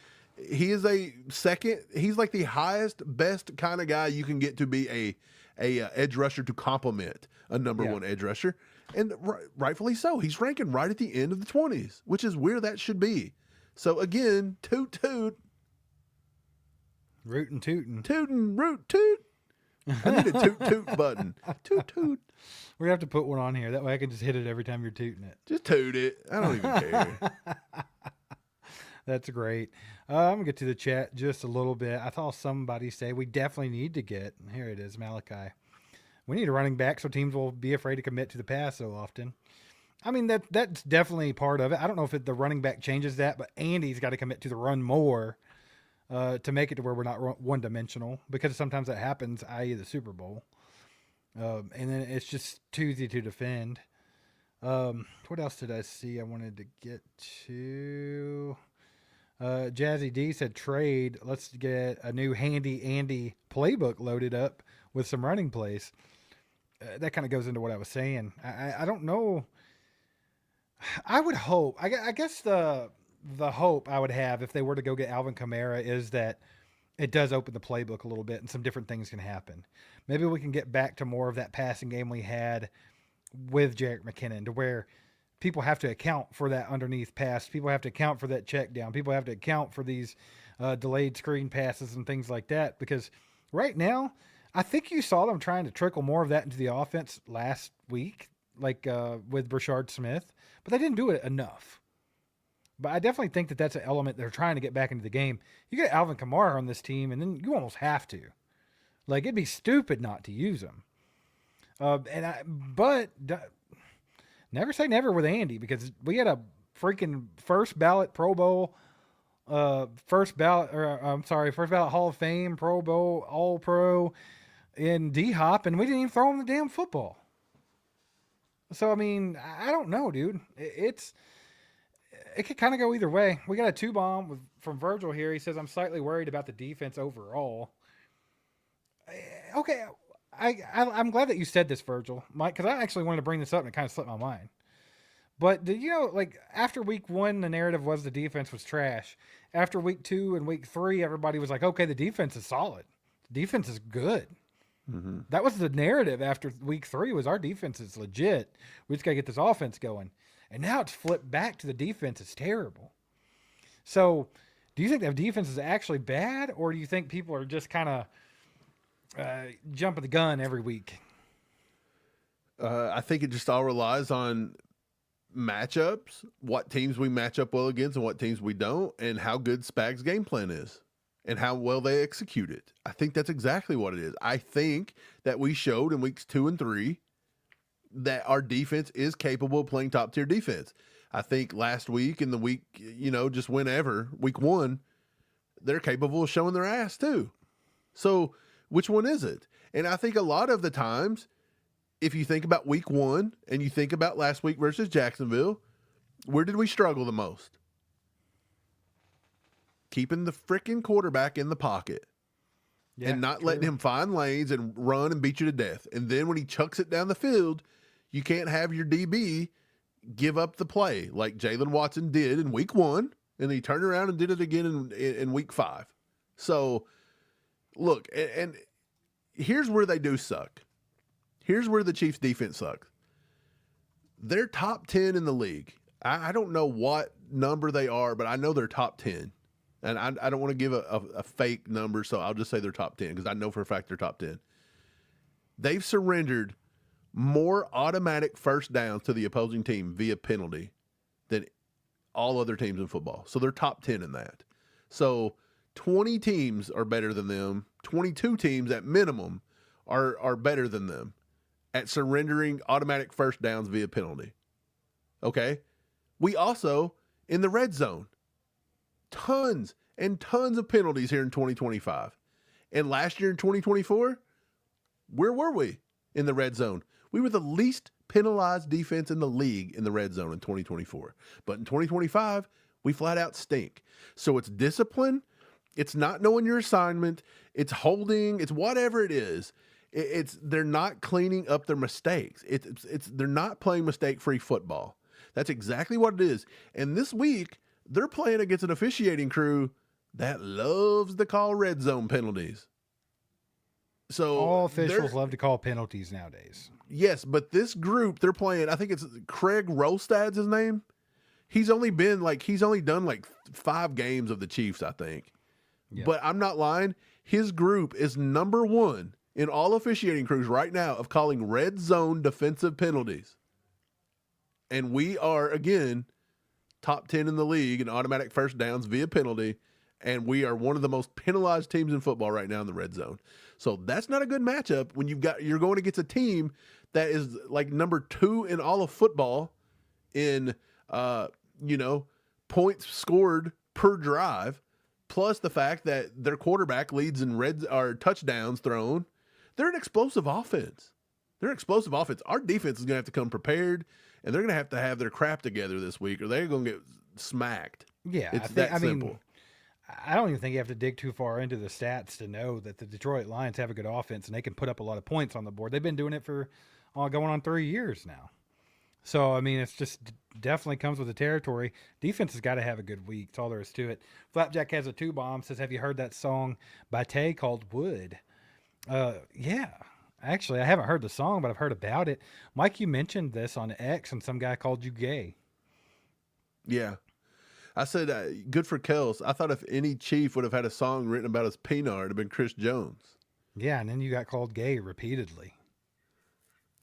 second. He's like the highest, best kind of guy you can get to be a edge rusher to complement a number 1 edge rusher. And rightfully so. He's ranking right at the end of the 20s, which is where that should be. So again, toot toot. Rootin' tootin'. Tootin' root toot. I need a toot toot button. Toot toot. We're going to have to put one on here. That way I can just hit it every time you're tooting it. Just toot it. I don't even care. That's great. I'm going to get to the chat just a little bit. I saw somebody say we definitely need to get, here it is, Malachi. We need a running back so teams will be afraid to commit to the pass so often. I mean, that's definitely part of it. I don't know if the running back changes that, but Andy's got to commit to the run more to make it to where we're not one-dimensional, because sometimes that happens, i.e. the Super Bowl. And then it's just too easy to defend. What else did I see I wanted to get to? Jazzy D said trade. Let's get a new handy Andy playbook loaded up with some running plays. That kind of goes into what I was saying. I don't know. I would hope. I guess the hope I would have if they were to go get Alvin Kamara is that it does open the playbook a little bit and some different things can happen. Maybe we can get back to more of that passing game we had with Jerick McKinnon, to where people have to account for that underneath pass. People have to account for that check down. People have to account for these delayed screen passes and things like that. Because right now, I think you saw them trying to trickle more of that into the offense last week, like with Brashard Smith, but they didn't do it enough. But I definitely think that that's an element they're trying to get back into the game. You get Alvin Kamara on this team, and then you almost have to. Like, it'd be stupid not to use him. Never say never with Andy, because we had a freaking first ballot Hall of Fame, Pro Bowl, All Pro in D-Hop, and we didn't even throw him the damn football. So, I mean, I don't know, dude. It could kind of go either way. We got a 2-bomb from Virgil here. He says, I'm slightly worried about the defense overall. Okay, I'm glad that you said this, Virgil, Mike, because I actually wanted to bring this up and it kind of slipped my mind. But did you know, like, after week 1, the narrative was the defense was trash. After week 2 and week 3, everybody was like, okay, the defense is solid. The defense is good. Mm-hmm. That was the narrative after week 3, was our defense is legit. We just got to get this offense going. And now it's flipped back to the defense is terrible. So do you think the defense is actually bad, or do you think people are just kind of jumping the gun every week? I think it just all relies on matchups, what teams we match up well against and what teams we don't, and how good Spag's game plan is and how well they execute it. I think that's exactly what it is. I think that we showed in weeks 2 and 3 that our defense is capable of playing top tier defense. I think last week and the week, just whenever, week 1, they're capable of showing their ass too. So which one is it? And I think a lot of the times, if you think about week 1 and you think about last week versus Jacksonville, where did we struggle the most? Keeping the freaking quarterback in the pocket and not letting him find lanes and run and beat you to death. And then when he chucks it down the field, you can't have your DB give up the play like Jalen Watson did in week 1, and he turned around and did it again in week 5. So, look, and here's where they do suck. Here's where the Chiefs defense sucks. They're top 10 in the league. I don't know what number they are, but I know they're top 10. And I don't want to give a fake number, so I'll just say they're top 10 because I know for a fact they're top 10. They've surrendered more automatic first downs to the opposing team via penalty than all other teams in football. So they're top 10 in that. So 20 teams are better than them. 22 teams at minimum are better than them at surrendering automatic first downs via penalty. Okay? We also, in the red zone, tons and tons of penalties here in 2025. And last year in 2024, where were we in the red zone? We were the least penalized defense in the league in the red zone in 2024. But in 2025, we flat out stink. So it's discipline. It's not knowing your assignment. It's holding. It's whatever it is. They're not cleaning up their mistakes. They're not playing mistake-free football. That's exactly what it is. And this week, they're playing against an officiating crew that loves to call red zone penalties. So all officials love to call penalties nowadays. Yes, but this group they're playing, I think it's Craig Rolstad's his name. He's only done like 5 games of the Chiefs, I think. Yep. But I'm not lying. His group is number 1 in all officiating crews right now of calling red zone defensive penalties. And we are, again, top 10 in the league in automatic first downs via penalty. And we are one of the most penalized teams in football right now in the red zone. So that's not a good matchup when you're going against a team that is like number 2 in all of football in, points scored per drive, plus the fact that their quarterback leads in touchdowns thrown. They're an explosive offense. Our defense is going to have to come prepared, and they're going to have their crap together this week, or they're going to get smacked. Yeah, it's that simple. I don't even think you have to dig too far into the stats to know that the Detroit Lions have a good offense and they can put up a lot of points on the board. They've been doing it for going on 3 years now. So, I mean, it's just definitely comes with the territory. Defense has got to have a good week. That's all there is to it. Flapjack has a 2-bomb, says, have you heard that song by Tay called Wood? Yeah. Actually, I haven't heard the song, but I've heard about it. Mike, you mentioned this on X, and some guy called you gay. Yeah. I said, good for Kels. I thought if any Chief would have had a song written about his peanut, it would have been Chris Jones. Yeah, and then you got called gay repeatedly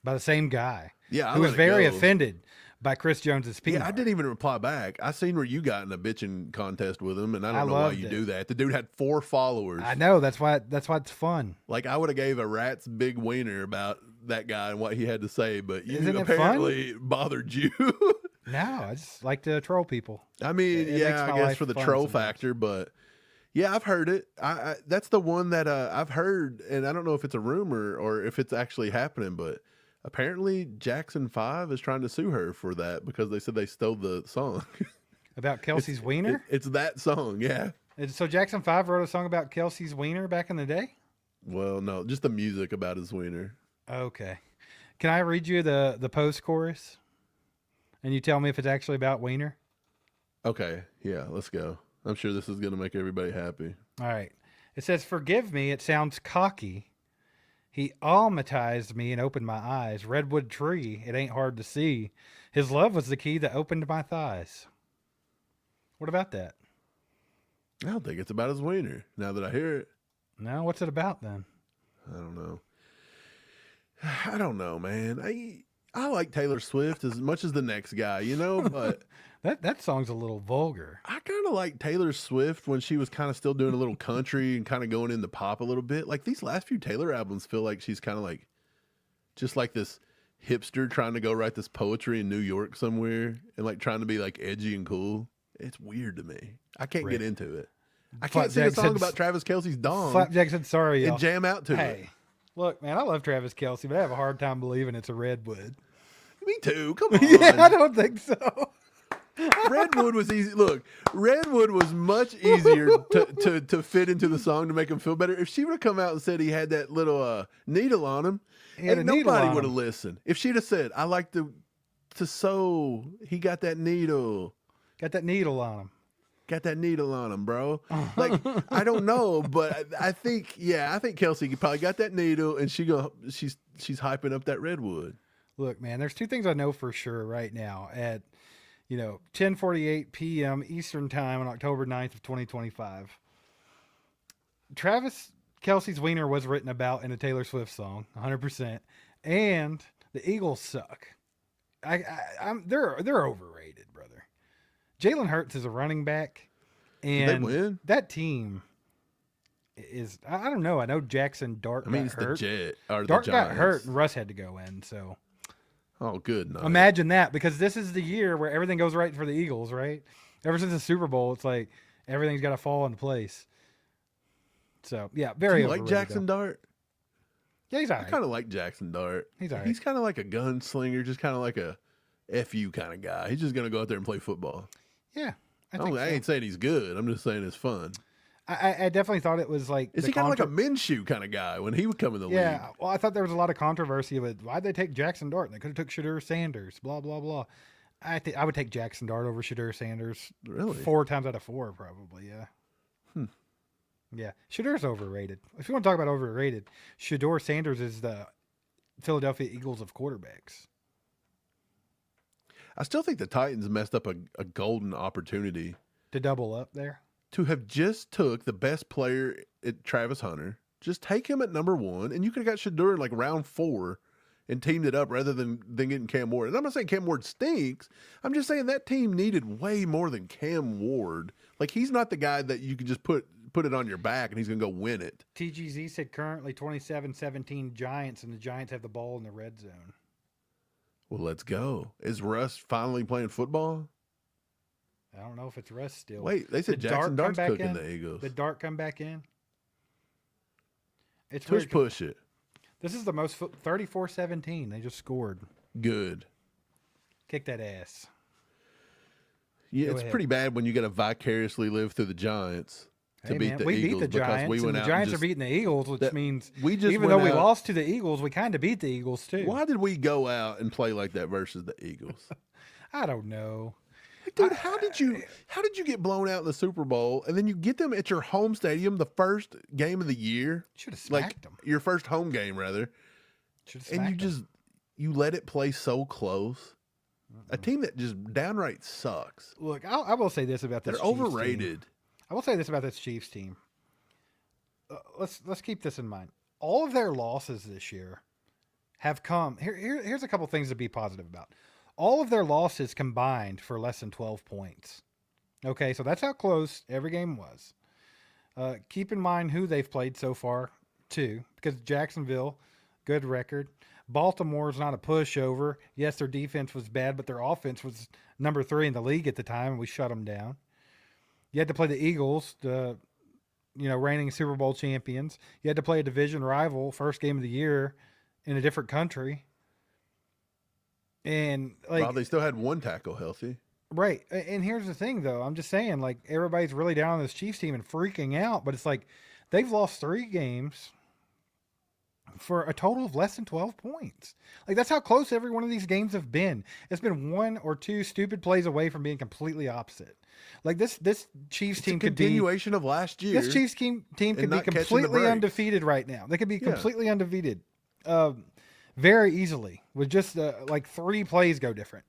by the same guy. Yeah, who was very offended by Chris Jones's peanut. Yeah, I didn't even reply back. I seen where you got in a bitching contest with him, and I don't know why you do that. The dude had 4 followers. I know, that's why it's fun. Like, I would have gave a rat's big wiener about that guy and what he had to say, but you Isn't apparently bothered you. No, I just like to troll people. I mean, I guess for the troll factor, but yeah, I've heard it. I that's the one that I've heard, and I don't know if it's a rumor or if it's actually happening, but apparently Jackson 5 is trying to sue her for that because they said they stole the song. About Kelsey's wiener? It's that song, yeah. So Jackson 5 wrote a song about Kelsey's wiener back in the day? Well, no, just the music about his wiener. Okay. Can I read you the post chorus? And you tell me if it's actually about wiener? Okay, yeah, let's go. I'm sure this is going to make everybody happy. All right. It says, forgive me, it sounds cocky. He almatized me and opened my eyes. Redwood tree, it ain't hard to see. His love was the key that opened my thighs. What about that? I don't think it's about his wiener, now that I hear it. No, what's it about then? I don't know, man. I like Taylor Swift as much as the next guy, but that song's a little vulgar. I kind of like Taylor Swift when she was kind of still doing a little country and kind of going into pop a little bit. Like these last few Taylor albums feel like she's kind of like just like this hipster trying to go write this poetry in New York somewhere and like trying to be like edgy and cool. It's weird to me. I can't get into it. I can't sing a song about Travis Kelce's dong. Flapjack said sorry, y'all. And jam out to it. Hey, look, man, I love Travis Kelce, but I have a hard time believing it's a redwood. Me too. Come on. Yeah, I don't think so. Redwood was easy. Look, Redwood was much easier to fit into the song to make him feel better. If she would have come out and said he had that little needle on him, and nobody would have listened. If she'd have said, "I like to sew," he got that needle. Got that needle on him. Got that needle on him, bro. Like I don't know, but I think Kelsey probably got that needle, and she's hyping up that Redwood. Look, man, there's 2 things I know for sure right now at 10:48 p.m. Eastern Time on October 9th of 2025. Travis Kelce's wiener was written about in a Taylor Swift song, 100%, and the Eagles suck. They're overrated, brother. Jalen Hurts is a running back, and they win? That team is, I don't know. I know Jackson Dart got hurt. Dart got hurt, and Russ had to go in, so. Oh, good night. Imagine that, because this is the year where everything goes right for the Eagles, right? Ever since the Super Bowl, it's like everything's got to fall into place. So, yeah, very Do you like Jackson Dart? Yeah, he's all right. I kind of like Jackson Dart. He's all right. He's kind of like a gunslinger, just kind of like a FU kind of guy. He's just going to go out there and play football. Yeah, I ain't saying he's good. I'm just saying it's fun. I definitely thought it was like... Is he kind of like a Minshew kind of guy when he would come in the league? Yeah, well, I thought there was a lot of controversy with why'd they take Jackson Dart? They could have took Shadur Sanders, blah, blah, blah. I would take Jackson Dart over Shadur Sanders. Really? 4 times out of 4, probably, yeah. Yeah, Shadur's overrated. If you want to talk about overrated, Shadur Sanders is the Philadelphia Eagles of quarterbacks. I still think the Titans messed up a golden opportunity. To double up there? To have just took the best player at Travis Hunter, just take him at number 1, and you could have got Shadur in like round 4 and teamed it up rather than getting Cam Ward. And I'm not saying Cam Ward stinks. I'm just saying that team needed way more than Cam Ward. Like, he's not the guy that you can just put it on your back and he's going to go win it. TGZ said currently 27-17 Giants, and the Giants have the ball in the red zone. Well, let's go. Is Russ finally playing football? I don't know if it's Russ still. Wait, they said Jackson Dart's cooking the Eagles. Did Dart come back in? It's push it. This is the most 34-17. They just scored. Good. Kick that ass. Yeah, it's pretty bad when you got to vicariously live through the Giants to beat the Eagles. We beat the Giants, and the Giants are beating the Eagles, which means even though we lost to the Eagles, we kind of beat the Eagles too. Why did we go out and play like that versus the Eagles? I don't know. Dude, how did you get blown out in the Super Bowl and then you get them at your home stadium the first game of the year? Should have smacked them. Your first home game, rather. Should've and smacked 'em. you let it play so close. A team that just downright sucks. Look, I will say this about this. They're Chiefs overrated. Team. I will say this about this Chiefs team. Let's keep this in mind. All of their losses this year have come. Here's a couple things to be positive about. All of their losses combined for less than 12 points. Okay, so that's how close every game was. Keep in mind who they've played so far, too, because Jacksonville, good record. Baltimore's not a pushover. Yes, their defense was bad, but their offense was number 3 in the league at the time, and we shut them down. You had to play the Eagles, the reigning Super Bowl champions. You had to play a division rival, first game of the year, in a different country. And Well, they still had one tackle healthy. Right. And here's the thing, though. I'm just saying, like, everybody's really down on this Chiefs team and freaking out, but it's like they've lost 3 games for a total of less than 12 points. Like, that's how close every one of these games have been. It's been 1 or 2 stupid plays away from being completely opposite. Like, this Chiefs team could be continuation of last year. This Chiefs team could be completely undefeated right now. They could be completely undefeated very easily with just like 3 plays go different,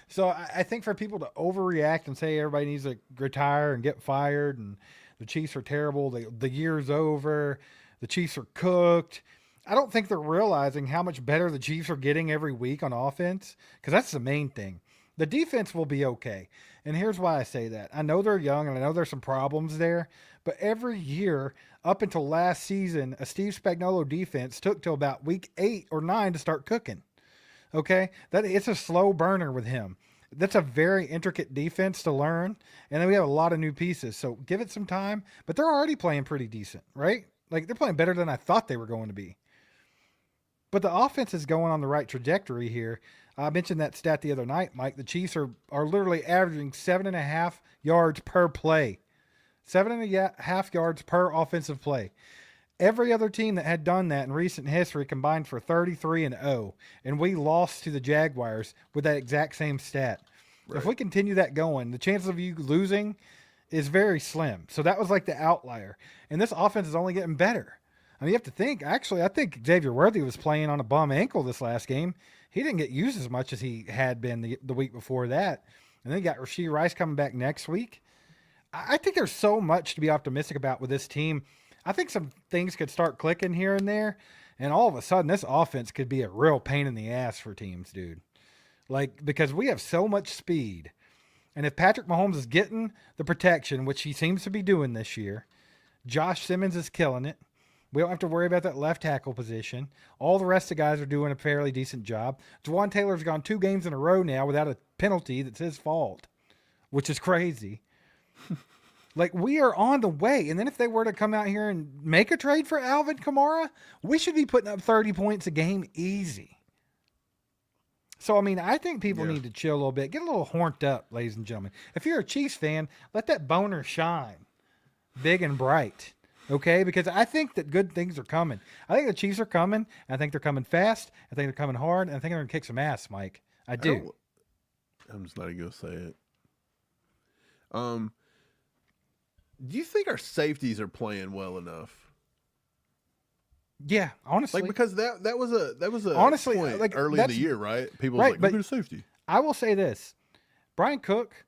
So I think for people to overreact and say everybody needs to retire and get fired and the Chiefs are terrible, the year's over, the Chiefs are cooked, I don't think they're realizing how much better the Chiefs are getting every week on offense, because that's the main thing. The defense will be okay. And here's why I say that. I know they're young and I know there's some problems there, but every year up until last season, a Steve Spagnolo defense took till about week 8 or 9 to start cooking. Okay? It's a slow burner with him. That's a very intricate defense to learn. And then we have a lot of new pieces. So give it some time, but they're already playing pretty decent, right? Like, they're playing better than I thought they were going to be. But the offense is going on the right trajectory here. I mentioned that stat the other night, Mike. The Chiefs are literally averaging 7.5 yards per play. 7.5 yards per offensive play. Every other team that had done that in recent history combined for 33-0, and we lost to the Jaguars with that exact same stat. Right. If we continue that going, the chances of you losing is very slim. So that was like the outlier. And this offense is only getting better. I mean, you have to think, actually, I think Xavier Worthy was playing on a bum ankle this last game. He didn't get used as much as he had been the week before that. And then you got Rashee Rice coming back next week. I think there's so much to be optimistic about with this team. I think some things could start clicking here and there, and all of a sudden this offense could be a real pain in the ass for teams, dude. Like, because we have so much speed. And if Patrick Mahomes is getting the protection, which he seems to be doing this year, Josh Simmons is killing it. We don't have to worry about that left tackle position. All the rest of the guys are doing a fairly decent job. Juwan Taylor's gone 2 games in a row now without a penalty that's his fault, which is crazy. Like, we are on the way. And then if they were to come out here and make a trade for Alvin Kamara, we should be putting up 30 points a game easy. So, I mean, I think people need to chill a little bit. Get a little horned up, ladies and gentlemen. If you're a Chiefs fan, let that boner shine big and bright. Okay, because I think that good things are coming. I think the Chiefs are coming. I think they're coming fast. I think they're coming hard. And I think they're going to kick some ass, Mike. I do. I'm just not even going to say it. Do you think our safeties are playing well enough? Yeah, honestly. Like, because that was a honestly point like early in the year, right? People was like, look at the safety. I will say this. Brian Cook,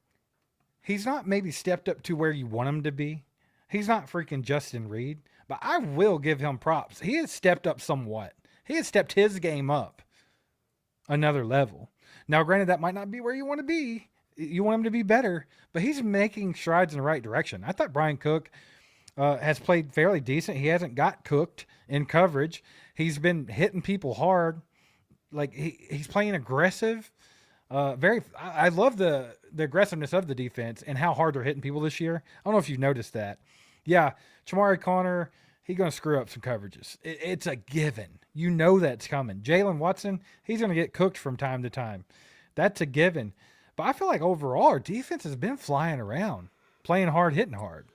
he's not maybe stepped up to where you want him to be. He's not freaking Justin Reed, but I will give him props. He has stepped up somewhat. He has stepped his game up another level. Now, granted, that might not be where you want to be. You want him to be better, but he's making strides in the right direction. I thought Brian Cook has played fairly decent. He hasn't got cooked in coverage. He's been hitting people hard. Like, he's playing aggressive. I love the aggressiveness of the defense and how hard they're hitting people this year. I don't know if you've noticed that. Yeah, Chamari Connor, he's going to screw up some coverages. It's a given. You know that's coming. Jalen Watson, he's going to get cooked from time to time. That's a given. But I feel like overall our defense has been flying around, playing hard, hitting hard.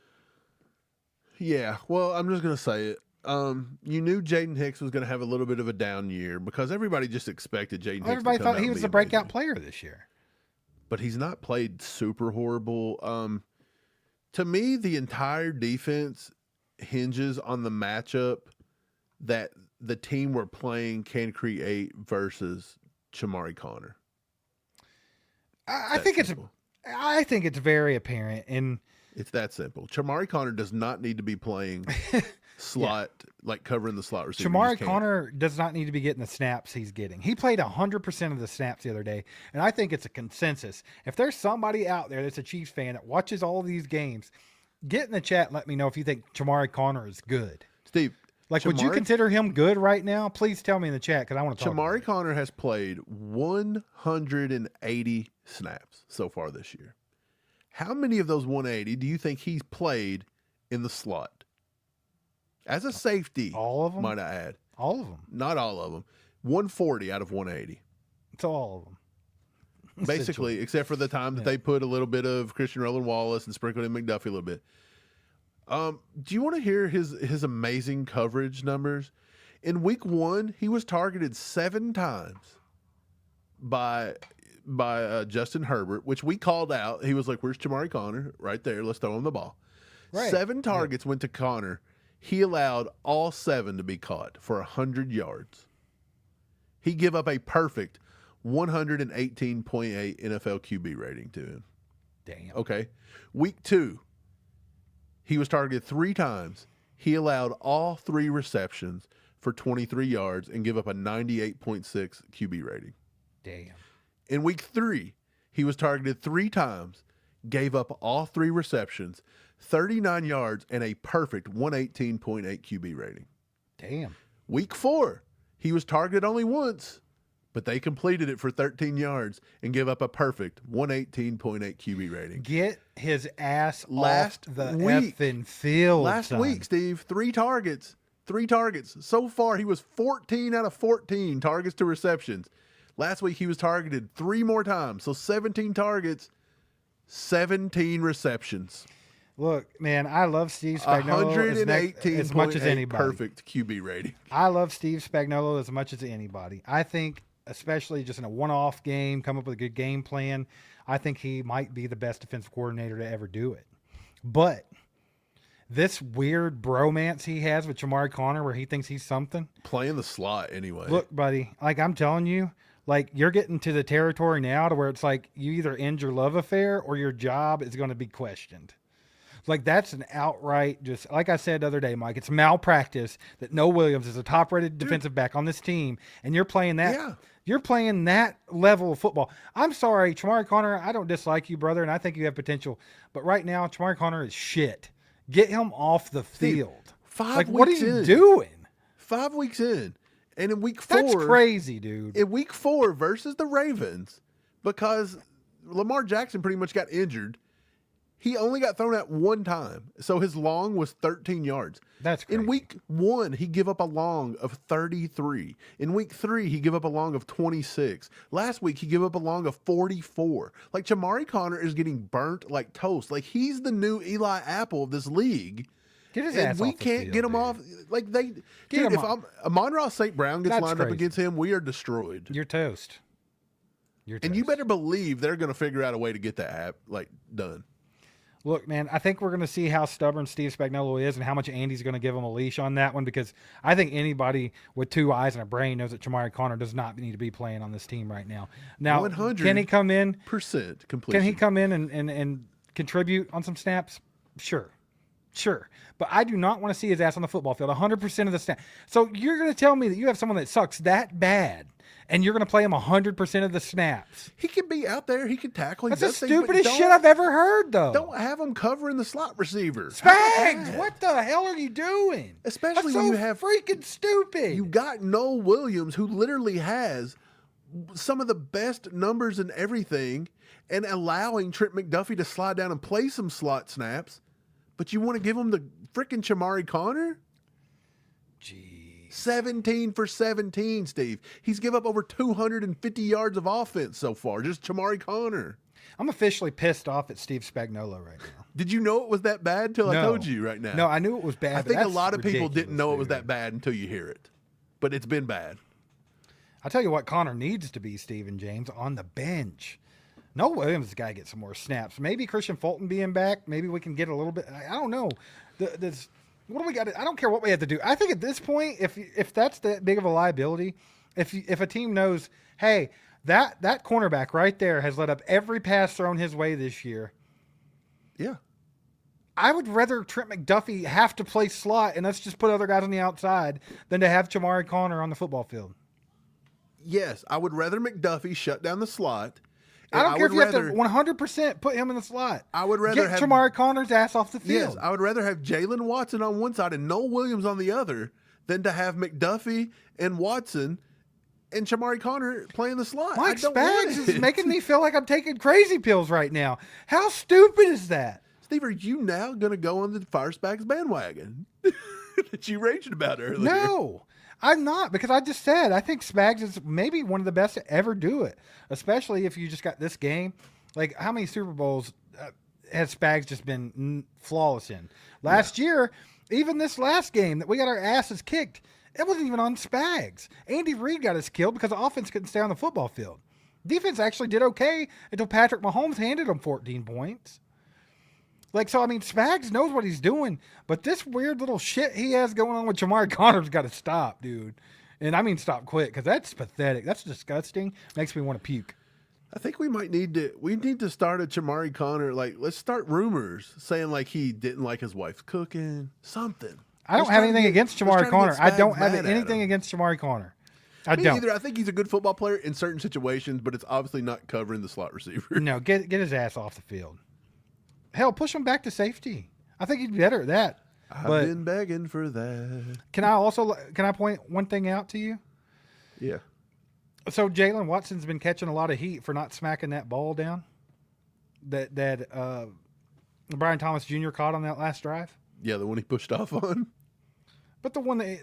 Yeah, well, I'm just going to say it. You knew Jaden Hicks was going to have a little bit of a down year because everybody just expected Jaden Hicks Everybody to come thought he was the breakout player this year. But he's not played super horrible. To me, the entire defense hinges on the matchup that the team we're playing can create versus Chamari Connor? I think it's very apparent, and it's that simple. Chamari Connor does not need to be playing slot, like covering the slot receiver. Chamari Connor does not need to be getting the snaps he's getting. He played 100% of the snaps the other day, and I think it's a consensus. If there's somebody out there that's a Chiefs fan that watches all of these games, get in the chat and let me know if you think Chamari Connor is good. Steve, would you consider him good right now? Please tell me in the chat because I want to talk. Chamari Connor has played 180 snaps so far this year. How many of those 180 do you think he's played in the slot? As a safety, all of them? Might I add. All of them. Not all of them. 140 out of 180. It's all of them. Basically, except for the time that they put a little bit of Christian Roland Wallace and sprinkled in McDuffie a little bit. Do you want to hear his amazing coverage numbers? In week 1, he was targeted 7 times by Justin Herbert, which we called out. He was like, "Where's Chamari Connor?" Right there. Let's throw him the ball. Right. 7 targets went to Connor. He allowed all 7 to be caught for 100 yards. He gave up a perfect 118.8 NFL QB rating to him. Damn. Okay. Week 2, he was targeted 3 times. He allowed all 3 receptions for 23 yards and give up a 98.6 QB rating. Damn. In week 3, he was targeted 3 times, gave up all 3 receptions, 39 yards, and a perfect 118.8 QB rating. Damn. Week 4, he was targeted only once, but they completed it for 13 yards and give up a perfect 118.8 QB rating. Get his ass off the effing field. Last week, Steve, 3 targets. 3 targets. So far, he was 14 out of 14 targets to receptions. Last week, he was targeted 3 more times. So 17 targets, 17 receptions. Look, man, I love Steve Spagnolo as much as anybody. Perfect QB rating. I love Steve Spagnolo as much as anybody. I think, especially just in a one-off game, come up with a good game plan, I think he might be the best defensive coordinator to ever do it. But this weird bromance he has with Chamari Connor where he thinks he's something. Playing the slot anyway. Look, buddy, like I'm telling you, like you're getting to the territory now to where it's like you either end your love affair or your job is going to be questioned. Like that's an outright, just like I said the other day, Mike, it's malpractice that Noah Williams is a top-rated defensive back on this team, and you're playing that. Yeah. You're playing that level of football. I'm sorry, Chamari Connor, I don't dislike you, brother, and I think you have potential. But right now, Chamari Connor is shit. Get him off the field. 5 weeks what are you doing? 5 weeks in. And in week 4. That's crazy, dude. In week 4 versus the Ravens, because Lamar Jackson pretty much got injured, he only got thrown out 1 time. So his long was 13 yards. That's crazy. In week 1, he gave up a long of 33. In week 3, he gave up a long of 26. Last week, he gave up a long of 44. Like, Chamari Connor is getting burnt like toast. Like, he's the new Eli Apple of this league. Get his ass off the field, we can't get him off. Like, if Amon-Ra St. Brown gets lined up against him, we are destroyed. You're toast. And you better believe they're going to figure out a way to get that app, done. Look, man, I think we're going to see how stubborn Steve Spagnolo is and how much Andy's going to give him a leash on that one, because I think anybody with 2 eyes and a brain knows that Chamari Connor does not need to be playing on this team right now. Now, 100% can he come in? Completion. Can he come in and contribute on some snaps? Sure. But I do not want to see his ass on the football field 100% of the snap. So you're going to tell me that you have someone that sucks that bad and you're going to play him 100% of the snaps? He can be out there. He can tackle. That's the stupidest shit I've ever heard, though. Don't have him covering the slot receiver. Spags, what the hell are you doing? Especially when you have freaking stupid. You got Noah Williams, who literally has some of the best numbers and everything, and allowing Trent McDuffie to slide down and play some slot snaps. But you want to give him the freaking Chamari Connor? Jeez. 17 for 17, Steve. He's given up over 250 yards of offense so far. Just Chamari Connor. I'm officially pissed off at Steve Spagnolo right now. Did you know it was that bad till I told you right now? No, I knew it was bad. I think a lot of people didn't know it was that bad until you hear it. But it's been bad. I'll tell you what Connor needs to be, Stephen James, on the bench. Noah Williams has got to get some more snaps. Maybe Christian Fulton being back. Maybe we can get a little bit. I don't know. What do we got? I don't care what we have to do. I think at this point, if that's that big of a liability, if a team knows, hey, that cornerback right there has let up every pass thrown his way this year. Yeah. I would rather Trent McDuffie have to play slot and let's just put other guys on the outside than to have Chamari Connor on the football field. Yes, I would rather McDuffie shut down the slot. I don't care if you have to 100% put him in the slot. I would rather get Chamari Connor's ass off the field. Yes, I would rather have Jalen Watson on one side and Noel Williams on the other than to have McDuffie and Watson and Chamari Connor playing the slot. Mike Spags is making me feel like I'm taking crazy pills right now. How stupid is that? Steve, are you now going to go on the Fire Spags bandwagon that you raged about earlier? No, I'm not, because I just said I think Spags is maybe one of the best to ever do it, especially if you just got this game. Like, how many Super Bowls has Spags just been flawless in? Last year, even this last game that we got our asses kicked, it wasn't even on Spags. Andy Reid got us killed because the offense couldn't stay on the football field. Defense actually did okay until Patrick Mahomes handed them 14 points. Like, so, I mean, Spags knows what he's doing, but this weird little shit he has going on with Chamari Connor's got to stop, dude. And I mean stop quick, because that's pathetic. That's disgusting. Makes me want to puke. I think we need to start a Chamari Connor, like, let's start rumors saying, like, he didn't like his wife's cooking, something. I don't have anything against Chamari Connor. I don't have anything against Chamari Connor. I don't. Either. I think he's a good football player in certain situations, but it's obviously not covering the slot receiver. No, get his ass off the field. Hell, push him back to safety. I think he'd be better at that. I've been begging for that. Can I point one thing out to you? Yeah. So Jalen Watson's been catching a lot of heat for not smacking that ball down that Brian Thomas Jr. caught on that last drive. Yeah, the one he pushed off on. But the one that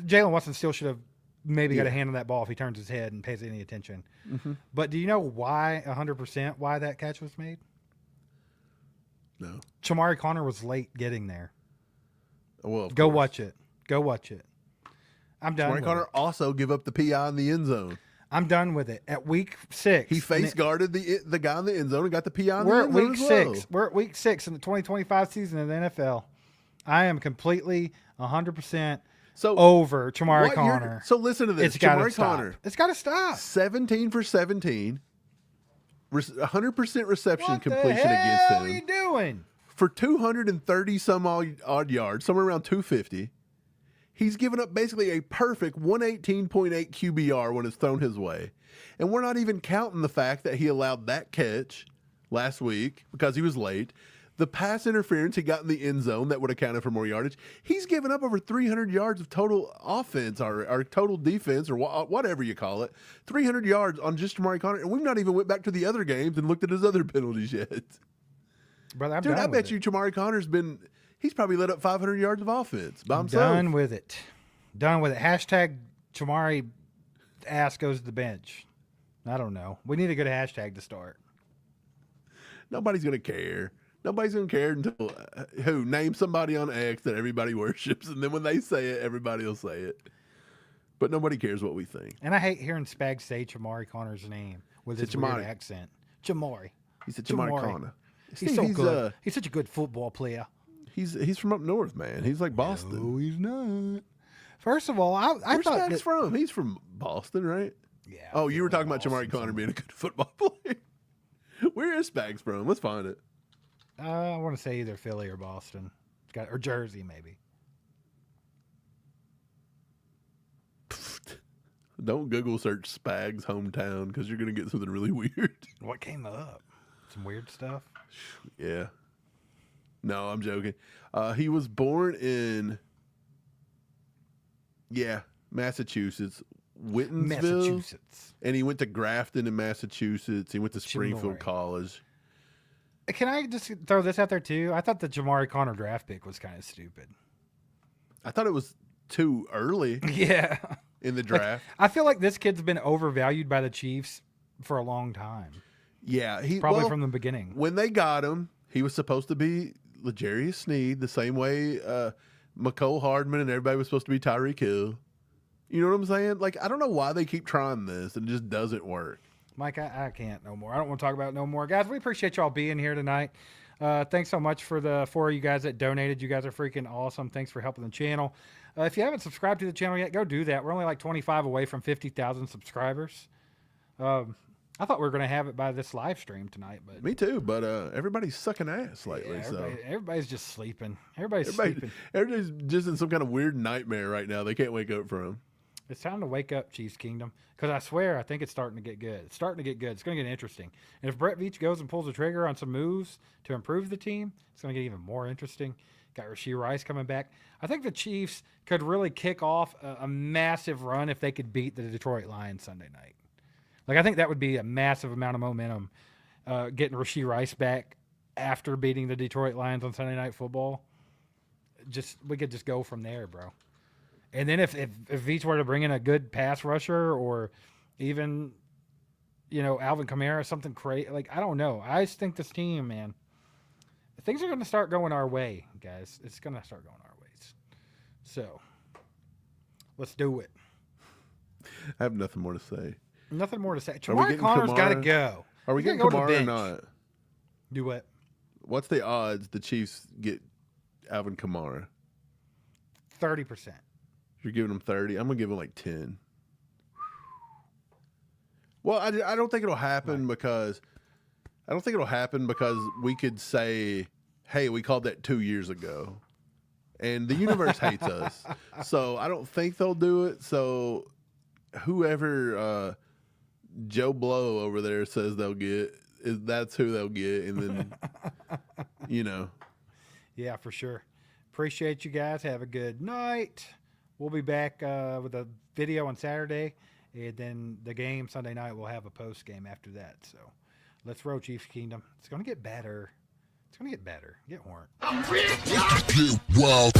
Jalen Watson still should have maybe got a hand on that ball if he turns his head and pays any attention. Mm-hmm. But do you know why 100% why that catch was made? No. Chamari Connor was late getting there. Well, go watch it. I'm done. Chamari Connor also give up the PI in the end zone. I'm done with it. At week 6, he face guarded the guy in the end zone and got the PI in the end zone. We're at week 6. We're at week 6 in the 2025 season of the NFL. I am completely 100% over Chamari Connor. So listen to this. Chamari Connor. It's got to stop. 17 for 17. 100% reception completion against him. What the hell are you doing? For 230 some odd yards, somewhere around 250. He's given up basically a perfect 118.8 QBR when it's thrown his way. And we're not even counting the fact that he allowed that catch last week because he was late. The pass interference he got in the end zone that would have counted for more yardage. He's given up over 300 yards of total offense or total defense or whatever you call it. 300 yards on just Chamari Connor. And we've not even went back to the other games and looked at his other penalties yet. Brother, Dude, I bet you Chamari Connor's he's probably let up 500 yards of offense by himself. Done with it. Hashtag Chamari ass goes to the bench. I don't know. We need a good hashtag to start. Nobody's going to care. Nobody's going to care until name somebody on X that everybody worships. And then when they say it, everybody will say it. But nobody cares what we think. And I hate hearing Spags say Chamari Connor's name with his weird accent. Chamari. He said Chamari Connor. He's so good. He's such a good football player. He's from up north, man. He's like Boston. No, he's not. First of all, I Where's thought Spags from? He's from Boston, right? Yeah. Oh, you were talking about Chamari Connor being a good football player. Where is Spags from? Let's find it. I want to say either Philly or Boston. Or Jersey, maybe. Don't Google search Spags hometown because you're going to get something really weird. What came up? Some weird stuff? Yeah. No, I'm joking. He was born in, Massachusetts. Whitensville. Massachusetts. And he went to Grafton in Massachusetts. He went to Springfield College. Can I just throw this out there too? I thought the Chamari Connor draft pick was kind of stupid. I thought it was too early. Yeah. In the draft. I feel like this kid's been overvalued by the Chiefs for a long time. Yeah. Probably from the beginning. When they got him, he was supposed to be L'Jarius Sneed, the same way McCole Hardman and everybody was supposed to be Tyreek Hill. You know what I'm saying? Like, I don't know why they keep trying this and it just doesn't work. Mike, I can't no more. I don't want to talk about it no more. Guys, we appreciate y'all being here tonight. Thanks so much for the 4 of you guys that donated. You guys are freaking awesome. Thanks for helping the channel. If you haven't subscribed to the channel yet, go do that. We're only like 25 away from 50,000 subscribers. I thought we were going to have it by this live stream tonight, but Me too, but everybody's sucking ass lately. yeah, everybody's just sleeping. Everybody's just in some kind of weird nightmare right now. They can't wake up from. It's time to wake up, Chiefs Kingdom, because I swear I think it's starting to get good. It's starting to get good. It's going to get interesting. And if Brett Veach goes and pulls the trigger on some moves to improve the team, it's going to get even more interesting. Got Rashee Rice coming back. I think the Chiefs could really kick off a massive run if they could beat the Detroit Lions Sunday night. Like, I think that would be a massive amount of momentum, getting Rashee Rice back after beating the Detroit Lions on Sunday Night Football. We could just go from there, bro. And then if Veach were to bring in a good pass rusher or even, Alvin Kamara, something crazy, like, I don't know. I just think this team, man, things are going to start going our way, guys. It's going to start going our ways. So, let's do it. I have nothing more to say. Nothing more to say. Jamar Connor's got to go. Are we getting Kamara or not? Do what? What's the odds the Chiefs get Alvin Kamara? 30%. You're giving him 30. I'm gonna give him like 10. Well, I don't think it'll happen because we could say, "Hey, we called that 2 years ago," and the universe hates us. So I don't think they'll do it. So whoever Joe Blow over there says they'll get, that's who they'll get, and then Yeah, for sure. Appreciate you guys. Have a good night. We'll be back with a video on Saturday, and then the game Sunday night. We'll have a post game after that. So let's roll, Chiefs Kingdom. It's going to get better. Get horned. Wow.